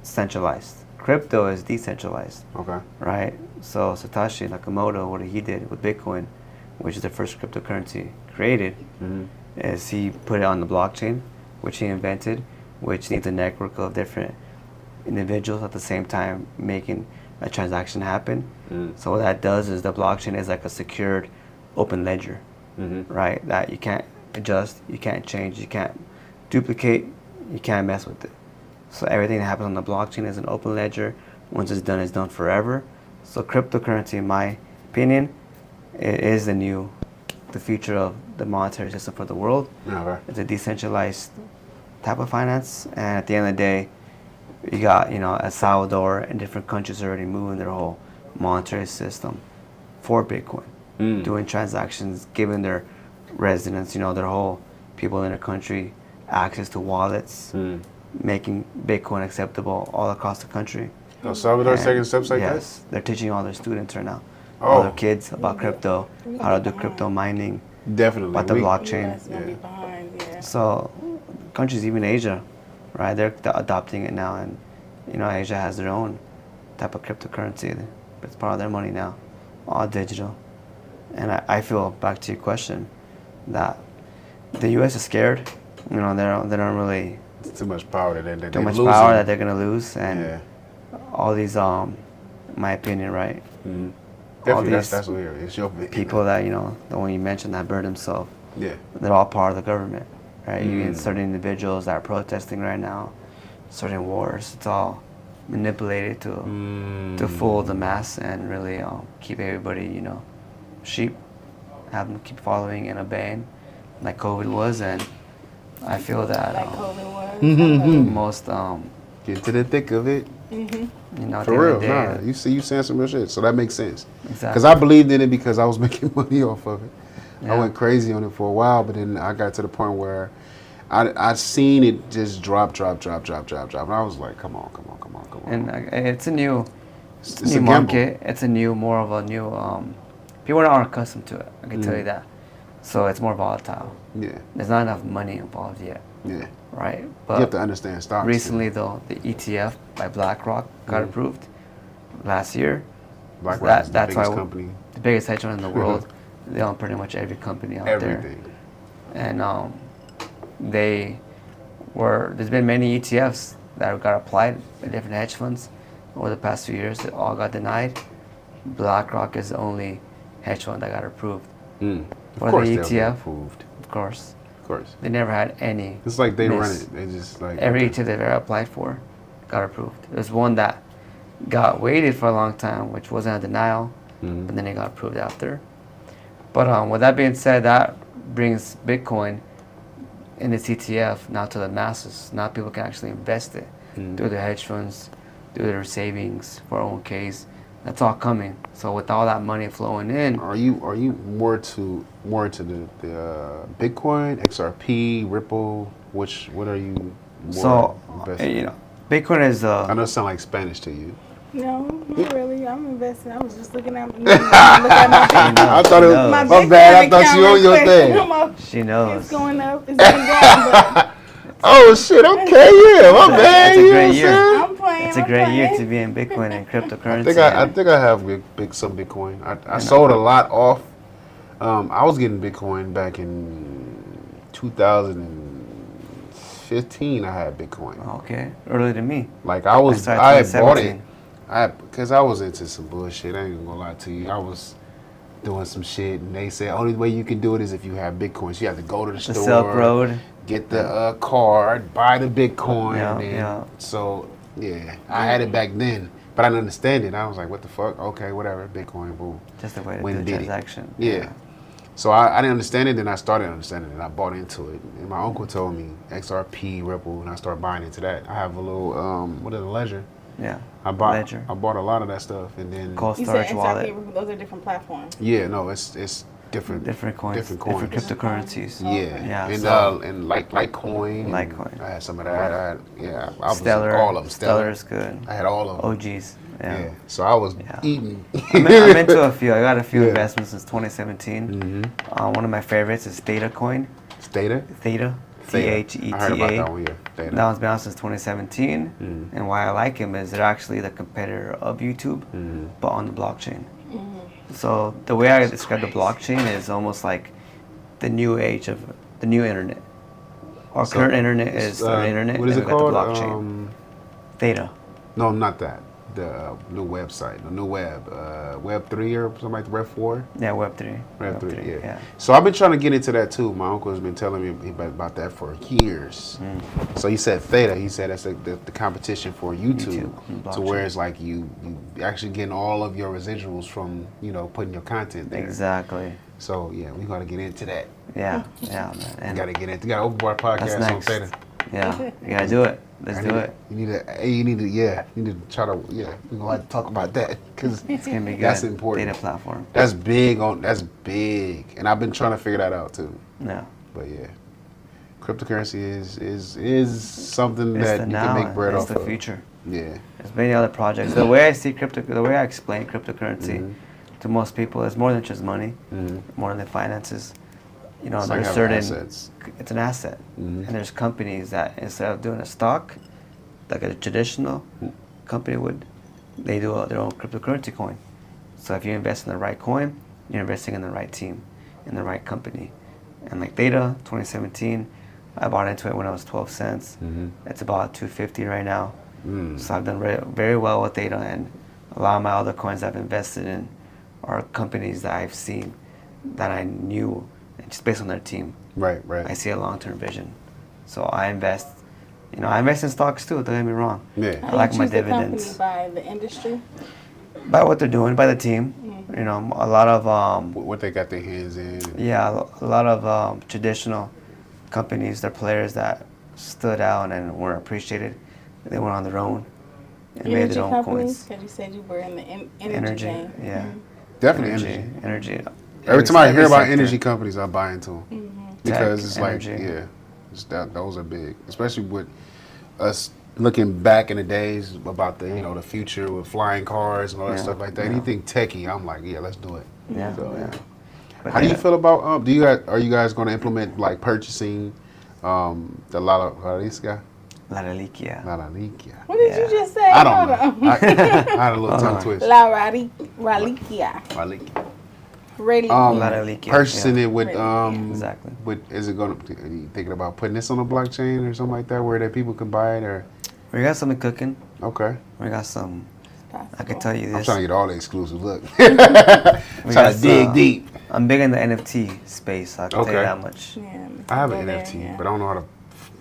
centralized. Crypto is decentralized, Okay. right? So Satoshi Nakamoto, what he did with Bitcoin which is the first cryptocurrency created, is he put it on the blockchain, which he invented, which needs a network of different individuals at the same time making a transaction happen. So what that does is the blockchain is like a secured open ledger, right? That you can't adjust, you can't change, you can't duplicate, you can't mess with it. So everything that happens on the blockchain is an open ledger. Once it's done forever. So cryptocurrency, in my opinion, it is the future of the monetary system for the world. Okay. It's a decentralized type of finance, and at the end of the day, you got, El Salvador and different countries already moving their whole monetary system for Bitcoin, doing transactions, giving their residents, their whole people in their country access to wallets, making Bitcoin acceptable all across the country. El Salvador taking steps like that? Yes, they're teaching all their students right now, all their kids about crypto, how to do crypto mining, Definitely. about the blockchain. US gonna be behind, yeah. So countries, even Asia, right, they're adopting it now, and Asia has their own type of cryptocurrency. It's part of their money now, all digital. And I feel, back to your question, that the U.S. is scared. They don't really It's too much power that too much losing. power that they're gonna lose, and Yeah. all these, my opinion, right? All Definitely, these that's weird. It's your opinion. people that the one you mentioned that burned himself, Yeah. they're all part of the government, right? You get certain individuals that are protesting right now, certain wars. It's all manipulated to fool the mass and really keep everybody, sheep, have them keep following and obeying, like COVID was. And I feel that Like COVID was. most, Get to the thick of it. at the For end of real, the nah. day, You saying some real shit, so that makes sense. Exactly. Because I believed in it because I was making money off of it. I Yeah. went crazy on it for a while, but then I got to the point where I seen it just drop. And I was like, come on. and it's a new, It's new a gamble. market. It's more of a new. People aren't accustomed to it. I can tell you that. So it's more volatile. Yeah, There's not enough money involved yet, yeah. right? You But have to understand stocks. recently, though, the ETF by BlackRock got approved last year. BlackRock is the that's biggest why company. The biggest hedge fund in the world. They own pretty much every company out there. Everything. And there's been many ETFs that got applied by different hedge funds over the past few years that all got denied. BlackRock is the only hedge fund that got approved Of for course the they'll be ETF. approved. Of course, Of course. they never had any. It's like they run miss. it. They just like Every okay. ETF they've ever applied for got approved. There's one that got waited for a long time, which wasn't a denial, but then it got approved after. But with that being said, that brings Bitcoin in this ETF now to the masses. Now people can actually invest it through their hedge funds, through their savings, 401ks. That's all coming. So with all that money flowing in, Are you more to the Bitcoin, XRP, Ripple? What are you more so invested in? Bitcoin is I know it sounds like Spanish to you. No, not really. I'm investing. I was just looking at my I thought it was my my bad. I Bitcoin thought you account on your real quick. thing. I'm up. she It's knows. going up. It's going down. Oh shit! Okay, yeah, my bad. It's a you know great what I'm year. saying? But I'm playing. It's a I'm great year playing. to be in Bitcoin and cryptocurrency. I think I have some Bitcoin. I sold a lot off. I was getting Bitcoin back in 2015. I had Bitcoin. Okay, earlier than me. Like I I started had bought it. 2017. Because I was into some bullshit. I ain't gonna lie to you. I was doing some shit, and they said only way you can do it is if you have Bitcoin. So you have to go to the The store, Silk Road. get the card, buy the Bitcoin. Yeah, and yeah. So yeah, I had it back then, but I didn't understand it. I was like, what the fuck? Okay, whatever. Bitcoin, boom. Just a way to When do a did it? transaction. Yeah. So I didn't understand it, then I started understanding it, and I bought into it. And my uncle told me XRP, Ripple, and I started buying into that. I have a little, what is it, Ledger? Yeah. I bought Ledger. a lot of that stuff, and then Cold You said storage wallet. XRP. Those are different platforms. yeah, no, it's different, Different coins. different coins. Different cryptocurrencies. Yeah, Yeah, and so- and Litecoin. and Litecoin. I had some of that. I was Stellar. all of them. Stellar is good. I had all of them. OGs. Yeah. Yeah. So I was Yeah. eating. I'm into a few. I got a few Yeah. investments since 2017. One of my favorites is Theta Coin. Theta. Theta. T-H-E-T-A. I heard about that one. Yeah. Theta. That one's been out since 2017. And why I like him is they're actually the competitor of YouTube, but on the blockchain. So the way I describe the blockchain is almost like the new age of the new internet. Our So, current internet is the internet. What is then it we got called? the blockchain. Theta. No, not that. The new website, the new web, Web 3 or something like that, Web 4? Yeah, Web 3. Web 3, yeah. So I've been trying to get into that too. My uncle has been telling me about that for years. So he said Theta. He said that's the competition for YouTube to where it's like you actually getting all of your residuals from, putting your content there. Exactly. So yeah, we got to get into that. Yeah, man. And You got to Overboard podcast on next. Theta. Yeah, you gotta do it. Let's do it. You need to try to, we're going to have to talk about that because It's gonna be good. that's important. Data platform. That's big. And I've been trying to figure that out too. Yeah. But yeah, cryptocurrency is something It's that the you now. can make bread It's off the of. future. Yeah. There's many other projects. The way I see the way I explain cryptocurrency to most people is more than just money, more than finances. It's like there's having certain. assets. It's an asset, and there's companies that instead of doing a stock, like a traditional company would, they do their own cryptocurrency coin. So if you invest in the right coin, you're investing in the right team, in the right company. And like Theta, 2017, I bought into it when I was 12 cents. It's about 250 right now. So I've done very well with Theta, and a lot of my other coins I've invested in are companies that I've seen that I knew just based on their team. Right. I see a long-term vision. So I invest, I invest in stocks too, don't get me wrong. Yeah. I like my choose the dividends. company by the industry. By what they're doing, by the team. A lot of, What they got their hands in. a lot of traditional companies, they're players that stood out and weren't appreciated. They went on their own and made Energy their own companies, coins. because you said you were in the energy Energy, game. yeah. Definitely energy. Energy. Every time I hear about sector. energy companies, I buy into them because Tech, it's energy. like, those are big, especially with us looking back in the days about the future with flying cars and all that stuff like that. Anything techie, I'm like, yeah, let's do it. Yeah. So, yeah. But How do you feel about are you guys going to implement like purchasing the La Reliquia? La Reliquia. La Reliquia. What did you just say? I don't Hold know. on. I had a little tongue twist. La Reliquia. Reliquia. Reliquia. La Reliquia. Purchasing it with Exactly. is it going to? Are you thinking about putting this on a blockchain or something like that where that people can buy it or? We got something cooking. Okay. We got some. Possible. I can tell you this. I'm trying to get all the exclusives. Look, We trying got to dig deep. I'm big in the NFT space. I can tell you Okay. that much. Yeah, I have an go there, NFT, yeah. but I don't know how to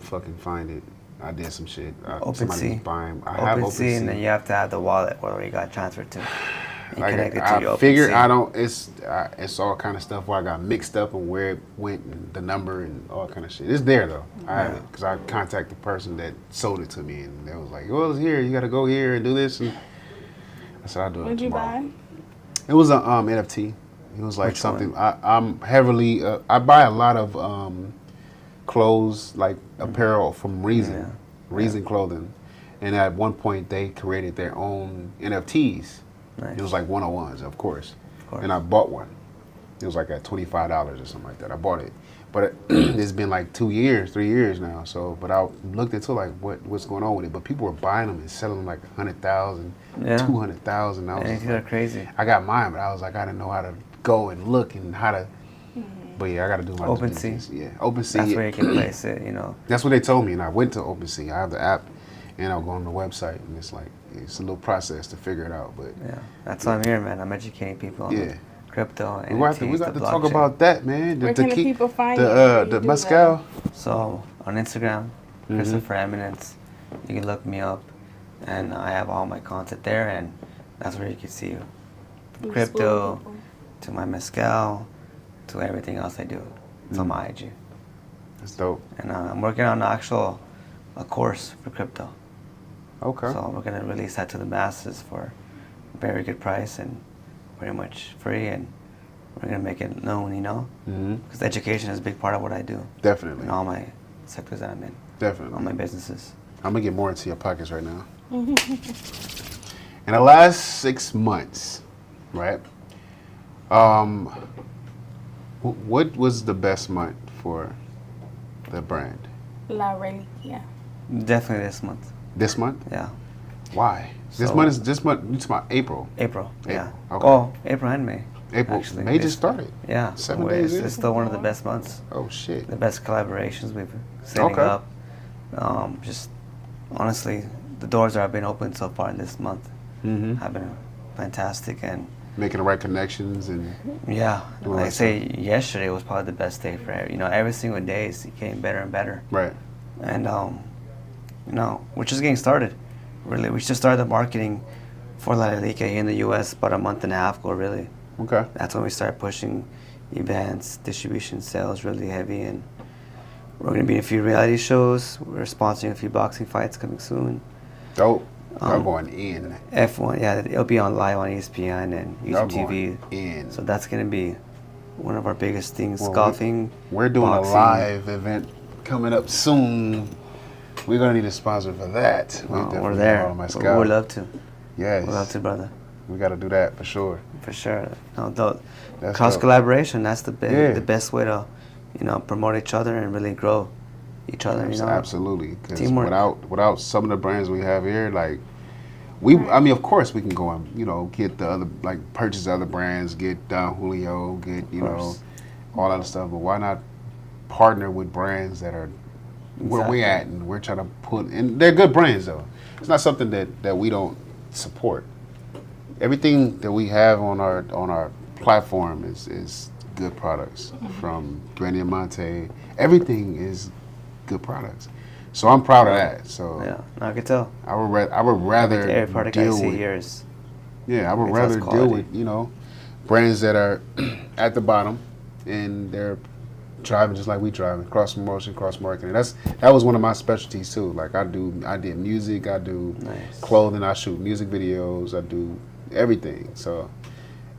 fucking find it. I did some shit. Somebody was OpenSea. buying. I have OpenSea, and then OpenSea. you have to have the wallet where you got transferred to. And connect it to your I figure OpenSea. I don't. It's all kind of stuff where I got mixed up and where it went, and the number and all kind of shit. It's there though. I have it because I contacted the person that sold it to me, and they was like, "Well, it's here. You got to go here and do this." And I said, "I'll do it What'd you tomorrow." buy? It was a NFT. It was like Which something. I'm heavily. I buy a lot of clothes, like apparel from Reason, Reason clothing, and at one point they created their own NFTs. Nice. It was like 101s, of course. course. And I bought one. It was like at $25 or something like that. I bought it, but it's been like 3 years now. So, but I looked into like what's going on with it. But people were buying them and selling them like 100,000, Yeah. 200,000. I was NFTs like, are crazy. I got mine, but I was like, I didn't know how to go and look and how to. But yeah, I got to do my due OpenSea. diligence. Yeah, OpenSea. That's where you can place it. That's what they told me, and I went to OpenSea. I have the app, and I'll go on the website, and it's like it's a little process to figure it out. But Yeah, that's why I'm here, man. I'm educating people on Yeah. crypto and we got to talk about that, man. Where can the people find you? the Do Mezcal. So on Instagram, Christopher Eminence, you can look me up, and I have all my content there, and that's where you can see from You crypto spoil people. to my mezcal to everything else I do. It's on my IG, That's dope. and I'm working on a course for crypto. Okay. So we're gonna release that to the masses for a very good price and pretty much free, and we're gonna make it known, because education is a big part of what I do Definitely. in all my sectors that I'm in, Definitely. all my businesses. I'm gonna get more into your pockets right now. In the last 6 months, right? What was the best month for the brand? La Reliquia. Definitely this month. This month? Yeah, Why? This So- month. It's about April. April. Yeah. Okay. Oh, April and May. April, actually. May just started. Yeah, 7 days in? it's still one of the best months. Oh shit. The best collaborations we've been setting Okay. up. Just honestly, the doors that have been open so far in this month Mm-hmm. have been fantastic, and Making the right connections and yeah, Doing like I right say, yesterday was probably the best day for every single day is getting better and better, right. and we're just getting started. Really, we just started the marketing for La Reliquia here in the U.S. about a month and a half ago. Really, Okay. that's when we started pushing events, distribution, sales really heavy, and we're gonna be in a few reality shows. We're sponsoring a few boxing fights coming soon. Dope. Y'all going in. F1, yeah, it'll be on live on ESPN and Y'all YouTube TV. going in. So that's gonna be one of our biggest things. Well, Golfing. We're doing boxing. a live event coming up soon. We're gonna need a sponsor for that. We're definitely there. on Mezcal. We'd love to. Yes. We'd love to, brother. We got to do that for sure. For sure. That's Cross dope. collaboration. That's the Yeah. the best way to, promote each other and really grow each other. Absolutely. Because Teamwork. without some of the brands we have here, like I mean, of course, we can go and get the other, like purchase other brands, get Don Julio, get all that stuff. But why not partner with brands that are where we're at, and we're trying to put, and they're good brands though. It's not something that we don't support. Everything that we have on our platform is good products from Granny Monte. Everything is good products. So I'm proud of that. So Yeah, I could tell. I would rather Every product I deal see with, here is I would it's rather us deal quality. with brands that are at the bottom and they're driving just like we driving, cross promotion, cross marketing. That was one of my specialties too. Like I did music, I do Nice. clothing, I shoot music videos, I do everything. So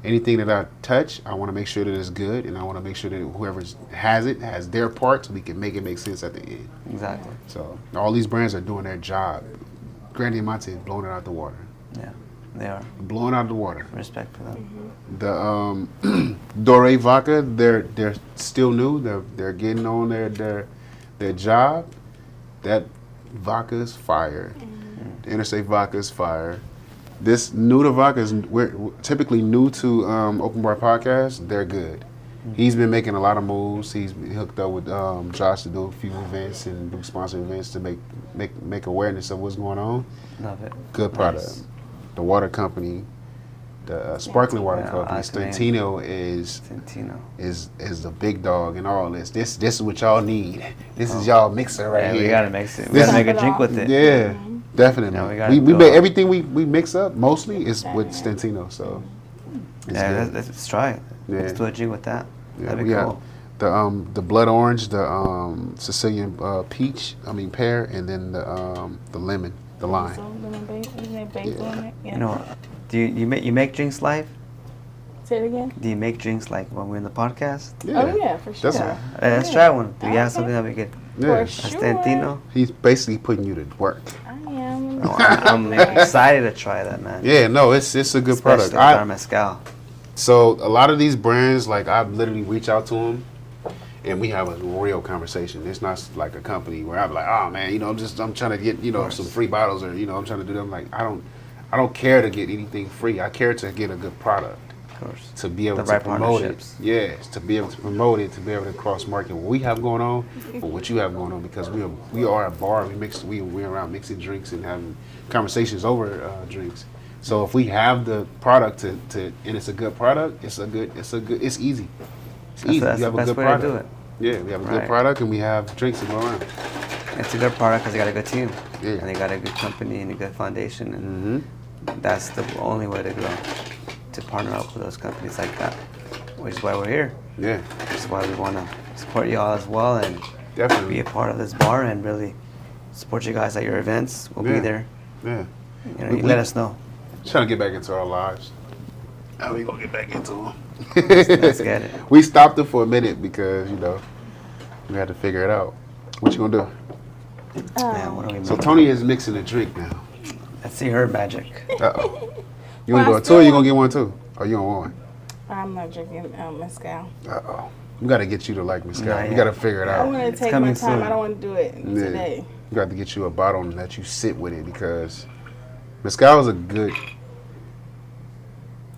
anything that I touch, I want to make sure that it's good, and I want to make sure that whoever has it has their part, so we can make it make sense at the end. exactly. So all these brands are doing their job. Granny Monte is blowing it out the water. Yeah, they are. Blowing out the water. Respect for them. The Dore Vodka, they're still new. They're getting on their job. That vodka is fire. The Interstate vodka is fire. This new to vodka is we're typically new to Open Bar Podcast. They're good. He's been making a lot of moves. He's been hooked up with Josh to do a few events and do sponsored events to make awareness of what's going on. Love it. Good product. Nice. The water company, the sparkling water Yeah, company, I can name. Stantino is the big dog in all this. This is what y'all need. This is y'all mixer right Yeah, here. we gotta mix it. We This- gotta make a drink with it. Yeah, definitely. Yeah, we we gotta we go make out. everything we mix up mostly is with Stantino. So it's Yeah, good. let's try it. Yeah. Let's do a drink with that. Yeah, That'd we be got cool. the blood orange, the Sicilian pear, and then the lemon, the lime. So lemon isn't it basil in it? Yeah. You know, do you make drinks live? Say it again. Do you make drinks like when we're in the podcast? Oh yeah, for sure. That's Let's Yeah. try one. Do you have Okay. something that we could? Yeah. For A sure. Stantino? He's basically putting you to work. I am. Oh, I'm excited to try that, man. Yeah, no, it's a good Especially product. with our mezcal. So a lot of these brands, like I literally reach out to them, and we have a real conversation. It's not like a company where I'm like, oh man, I'm trying to get some free bottles, or I'm trying to do them. Like I don't care to get anything free. I care to get a good product, Of course. to be able The to right promote it. partnerships. Yes, to be able to promote it, to be able to cross market what we have going on, or what you have going on, because we are a bar. We're around mixing drinks and having conversations over drinks. So if we have the product to and it's a good product, it's easy. It's easy. That's You the have a best good way product. to do it. Yeah, we have a good Right. product and we have drinks to go around. It's a good product because they got a good team. Yeah. And they got a good company and a good foundation. And Mm-hmm. that's the only way to go, to partner up with those companies like that. Which is why we're here. Yeah, Which is why we want to support you all as well and definitely. be a part of this bar and really support you guys at your events. We'll Yeah. be there. Yeah. You let us know. Trying to get back into our lives. How we gonna get back into them? Let's get it. We stopped it for a minute because we had to figure it out. What you gonna do? Man, what are we So making? Tonii is mixing a drink now. Let's see her magic. Uh-oh. You Well, wanna I do a two or you still- gonna get one too? Or you don't want one? I'm not drinking mezcal. Uh-oh. We gotta get you to like mezcal. Not We yet. gotta figure it I out. want to It's take my coming time. soon. I don't want to do it Yeah. today. We got to get you a bottle and let you sit with it, because mezcal is a good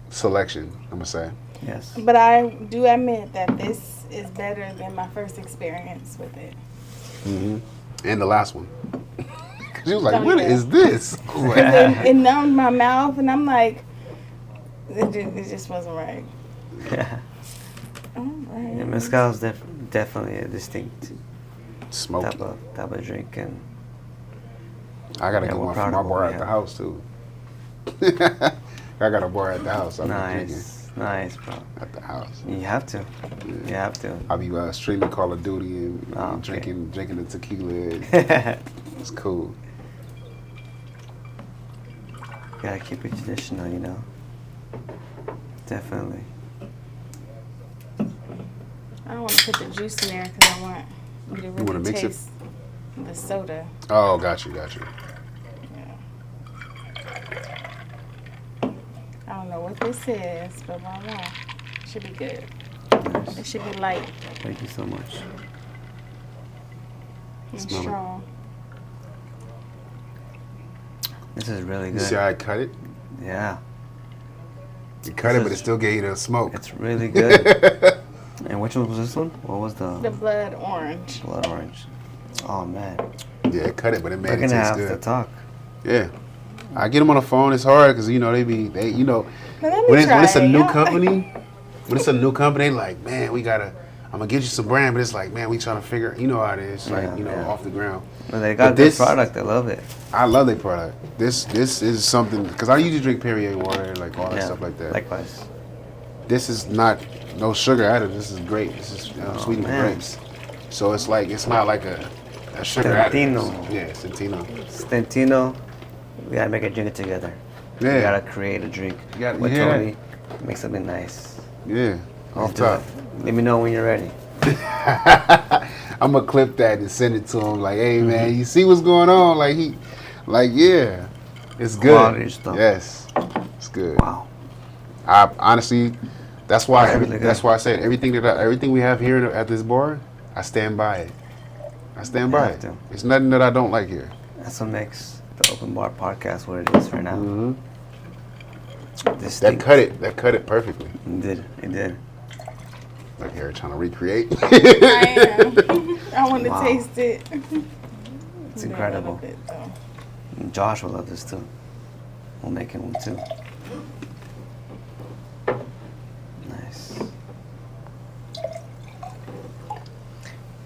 selection, I'm gonna say. Yes. But I do admit that this is better than my first experience with it. And the last one. She was like, Oh, what yeah. is this? I was like, It numbed my mouth, and I'm like, it just wasn't right. Yeah. All right. Yeah, mezcal is definitely a distinct Smoky. type of drink, and I gotta Yeah, get we're one proud for my of what bar we at the have. house too. I got a bar at the house. I'll be drinking nice, bro. at the house. You have to. You have to. I'll be streaming Call of Duty and Oh, okay. drinking the tequila. It's cool. Gotta keep it traditional, you know. Definitely. I don't want to put the juice in there because I want you to wanna really mix it? taste the soda. Oh, got you. Yeah. I don't know what this is, but voila. It should be good. Nice. It should be light Thank you so much. and Smell it. strong. This is really You see good. how I cut it? Yeah, You cut it, but it still gave you the smoke. it's really good. And which one was this one? What was The the blood orange. blood orange? Oh man, Yeah, it cut it, but it made we're it gonna taste have good. to talk. Yeah. I get them on the phone. It's hard because you know they you know Now, let me when try it's a it. new Y'all- company, they like, man, I'm gonna get you some brand, but it's like, man, we trying to figure, you know how it is, like, Yeah, you know, yeah. off the ground. But they got But good this- product. I love it. I love their product. This is something because I usually drink Perrier water, like all that Yeah, stuff like that. Likewise. This is not no sugar added. This is grape. This is sweetened man. grapes. So it's like it's not like a sugar added. Centino. Yeah, Centino. Stentino, we gotta make a drink together. We Yeah, gotta create a drink You gotta- with yeah. Tonii. Make something nice. yeah. Off Do top. it. Let me know when you're ready. I'm gonna clip that and send it to him. Like, hey man, you see what's going on? Yeah, it's good. Quality stuff. Yes, it's good. Wow. I honestly, that's why That's really good. that's why I said everything we have here at this bar, I stand by it. I stand by have it. to. It's nothing that I don't like here. That's what makes the Open Bar podcast what it is right now. Mm-hmm. That Distinct. cut it perfectly. It did. Like here trying to recreate. I am. I want to Wow. taste it. It's Yeah, a incredible. little bit, though. And Josh will love this too. We'll make him one too. Nice.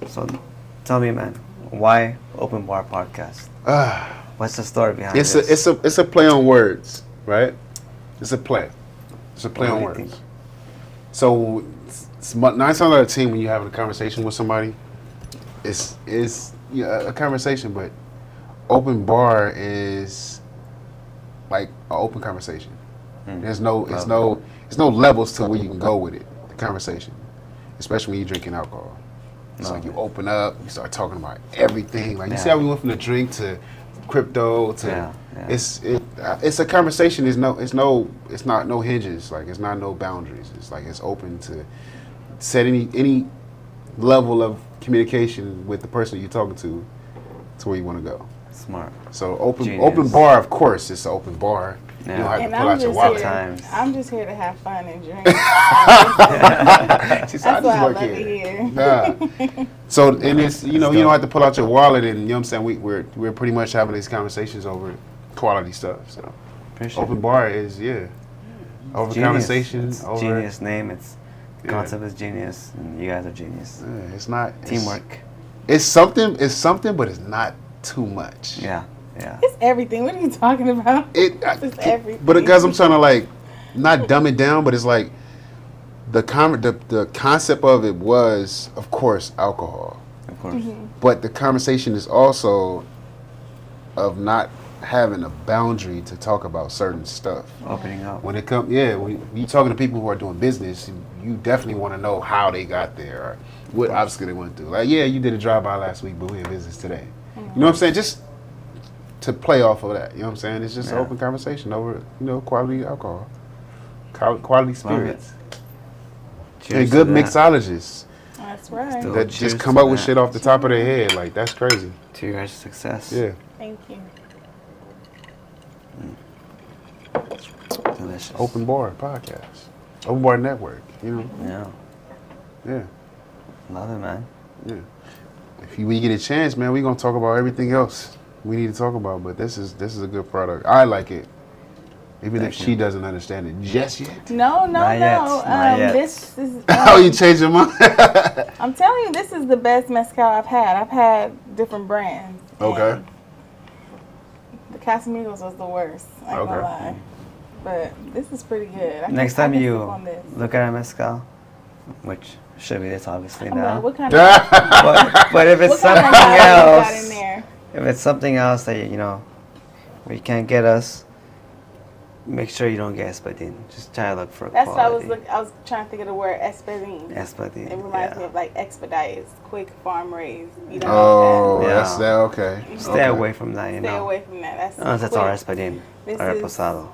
So, tell me, man, why Open Bar podcast? What's the story behind It's this? a play on words, right? It's a play. It's a play What on do you words. think? So 9 times out of 10, when you're having a conversation with somebody, it's a conversation, but open bar is like an open conversation. There's no levels to where you can go with it. The conversation, especially when you're drinking alcohol. It's like you open up, you start talking about everything. Like you see how we went from the drink to crypto to Yeah. it's a conversation. It's not no hinges. Like it's not no boundaries. It's like it's open to set any level of communication with the person you're talking to where you want to go. Smart. So open Genius. bar, of course, it's an open bar. Yeah. You don't have And to pull out your wallet. Times. I'm just here to have fun and drink. She said, That's what I work love to here." hear. Nah. So and it's you don't have to pull out your wallet and you know what I'm saying we're pretty much having these conversations over quality stuff. So Appreciate open it. bar is over Genius. conversation It's over genius name. It's Yeah. concept is genius, and you guys are genius. Yeah, it's not Teamwork. It's something, but it's not too much. Yeah. Yeah. It's everything. What are you talking about? It's everything. But because I'm trying to like not dumb it down, but it's like the concept of it was, of course, alcohol. Of course. Mm-hmm. But the conversation is also of not having a boundary to talk about certain stuff. Opening up. When it comes, when you're talking to people who are doing business, you definitely want to know how they got there or what obstacle they went through. Like, you did a drive-by last week, but we in business today. You know what I'm saying? Just to play off of that. You know what I'm saying? It's just an Yeah. open conversation over, quality alcohol, quality spirits, Cheers and good to that. mixologists That's right. Still- that cheers just come to up with that. shit off the top of their head. Like, that's crazy. To your guys' success. Yeah. Thank you. Delicious. Open bar podcast. Open Bar Network. You know. Yeah. Yeah. Love it, man. Yeah. If we get a chance, man, we're gonna talk about everything else we need to talk about. But this is a good product. I like it, even if she doesn't understand it just yet. No. Not yet. This is. Oh, you changed your mind? I'm telling you, this is the best mezcal I've had. I've had different brands. Okay. and The Casamigos was the worst. I ain't gonna lie. But this is pretty good. Next time I can you sip on this. look at a mezcal, which should be this obviously I'm now. like, what kind of but if it's what kind of something mezcal you got in else, there? if it's something else that where you can't get us, make sure you don't get espadín. Just try to look for That's what I quality. was trying to think of the word espadín. Espadín. It reminds me of like expedite, quick, farm raised. You know Oh, Yeah. that's that. Okay. Stay Okay. away from that, Stay away from that. That's That's quick. our espadín, This our is- reposado.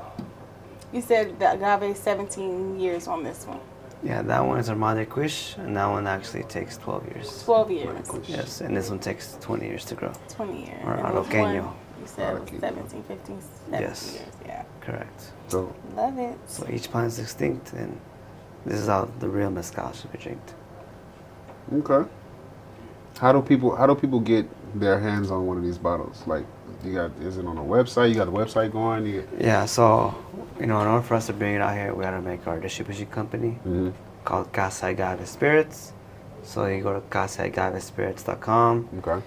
You said the agave 17 years on this one. Yeah, that one is Armada Quiche, and that one actually takes 12 years. 12 years. Yes, and this one takes 20 years to grow. 20 years. Or And which Arauqueño. one You said it was Arauqueño. 17, 15, 17 Yes. years. Yeah. Correct. So, Love it. So each plant is distinct, and this is how the real mezcal should be drinked. okay. How do people get their hands on one of these bottles? Like, is it on a website? You got the website going? Yeah, so in order for us to bring it out here, we gotta make our distribution company Mm-hmm. called Kasa Agave Spirits. So you go to kasaagavespirits.com. Okay.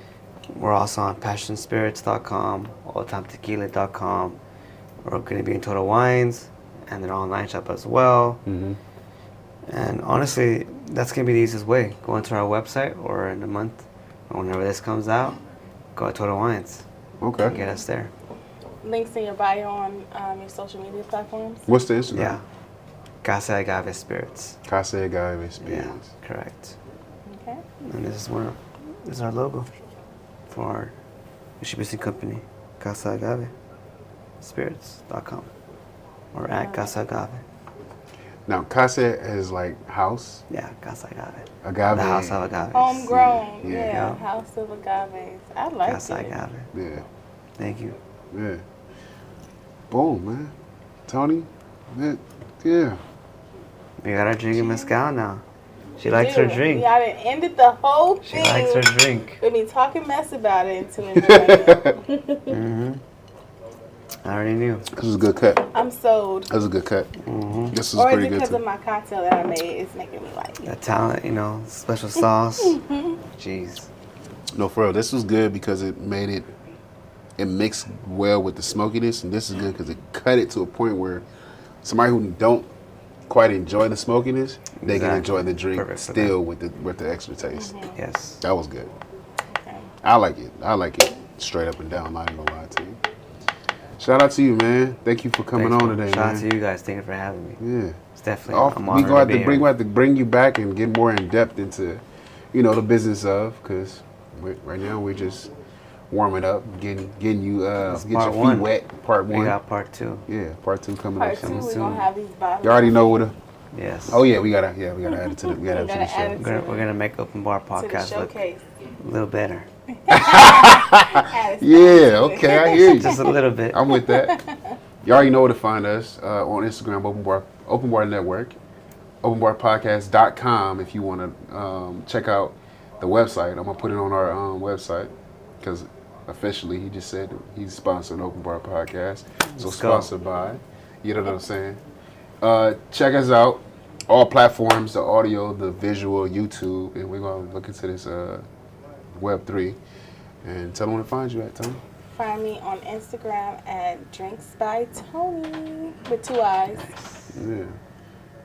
We're also on passionspirits.com, oldtimetequila.com. We're gonna be in Total Wines and their online shop as well. Mm-hmm. And honestly, that's gonna be the easiest way. Go into our website, or in a month, or whenever this comes out, go to Total Wines. Okay. Get us there. Links in your bio on your social media platforms. What's the Instagram? Yeah. Kasa Agave Spirits. Kasa Agave Yeah, Spirits. correct. Okay. And this is our logo for our distribution company, Kasa Agave Spirits.com, or at Kasa Agave. Now, Kasa is like house. Yeah, Kasa Agave. Agave. The house of agaves. Homegrown. Yeah. Yeah. Yeah. House of agaves. I like Kasa it. Agave. Yeah. Thank you. Yeah. Boom, man. Tony. Yeah. We got our drink in Mezcal now. She likes her Dude, drink. Y'all done ended the whole She thing. likes her drink. With me talking mess about it into enjoying it. Mm-hmm. I already knew. This is a good cut. I'm sold. This is a good cut. Mm-hmm. This is Or is pretty it good because too. of my cocktail that I made? It's making me like it. That talent, special sauce. Jeez. No, for real. This was good because it mixed well with the smokiness, and this is good because it cut it to a point where somebody who don't quite enjoy the smokiness, they can Exactly. enjoy the drink Perfect for still with the extra taste. Yes. That was good. Okay. I like it. I like it straight up and down. I'm not even gonna lie to you. Shout out to you, man. Thank you for coming Thanks, on man. today, Shout man. out to you guys. Thank you for having me. Yeah. It's definitely. I'm We honored gonna have to be to here. have to bring you back and get more in depth into, the business of, because right now we're just warming up, getting you That's get your part feet one. wet. Part We one. got part 2. Yeah, part 2 coming Part up 2, soon. we're soon. going to have these bottles. You already know what a. Yes. Oh yeah, we gotta add it to the. We gotta add it to the Gotta add show. it We're gonna make Open Bar to the podcast look showcase. a little better. Add it Yeah. to it. Okay, I hear you. Just a little bit. I'm with that. You already know where to find us on Instagram, Open Bar Network, openbarpodcast.com if you want to check out the website. I'm going to put it on our website because officially he just said he's sponsoring Open Bar Podcast. So Let's go. sponsored by, you know what I'm saying? Check us out. All platforms, the audio, the visual, YouTube, and we're going to look into this Web3. And tell them where to find you at, Tony. Find me on Instagram at Drinks by Tonii with 2 eyes. Yeah,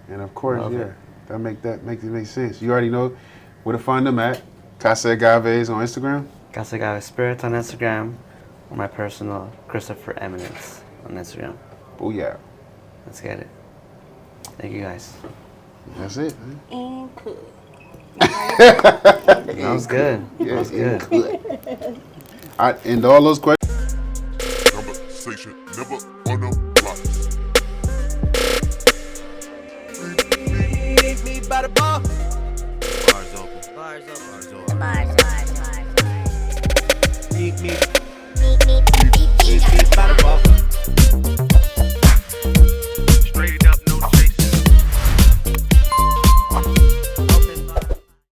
and of course, Love yeah, it. that makes it make sense. You already know where to find them at. Kasa Agave on Instagram. Kasa Agave Spirits on Instagram, or my personal Christopher Eminence on Instagram. Oh yeah, Let's get it. Thank you guys. that's it. Man. And cool. That was good. Yeah, That was good. good. I end all those questions. Conversation never on the blocks. Meet me by the bar. Bars open. Bars open. Bars open. Meet me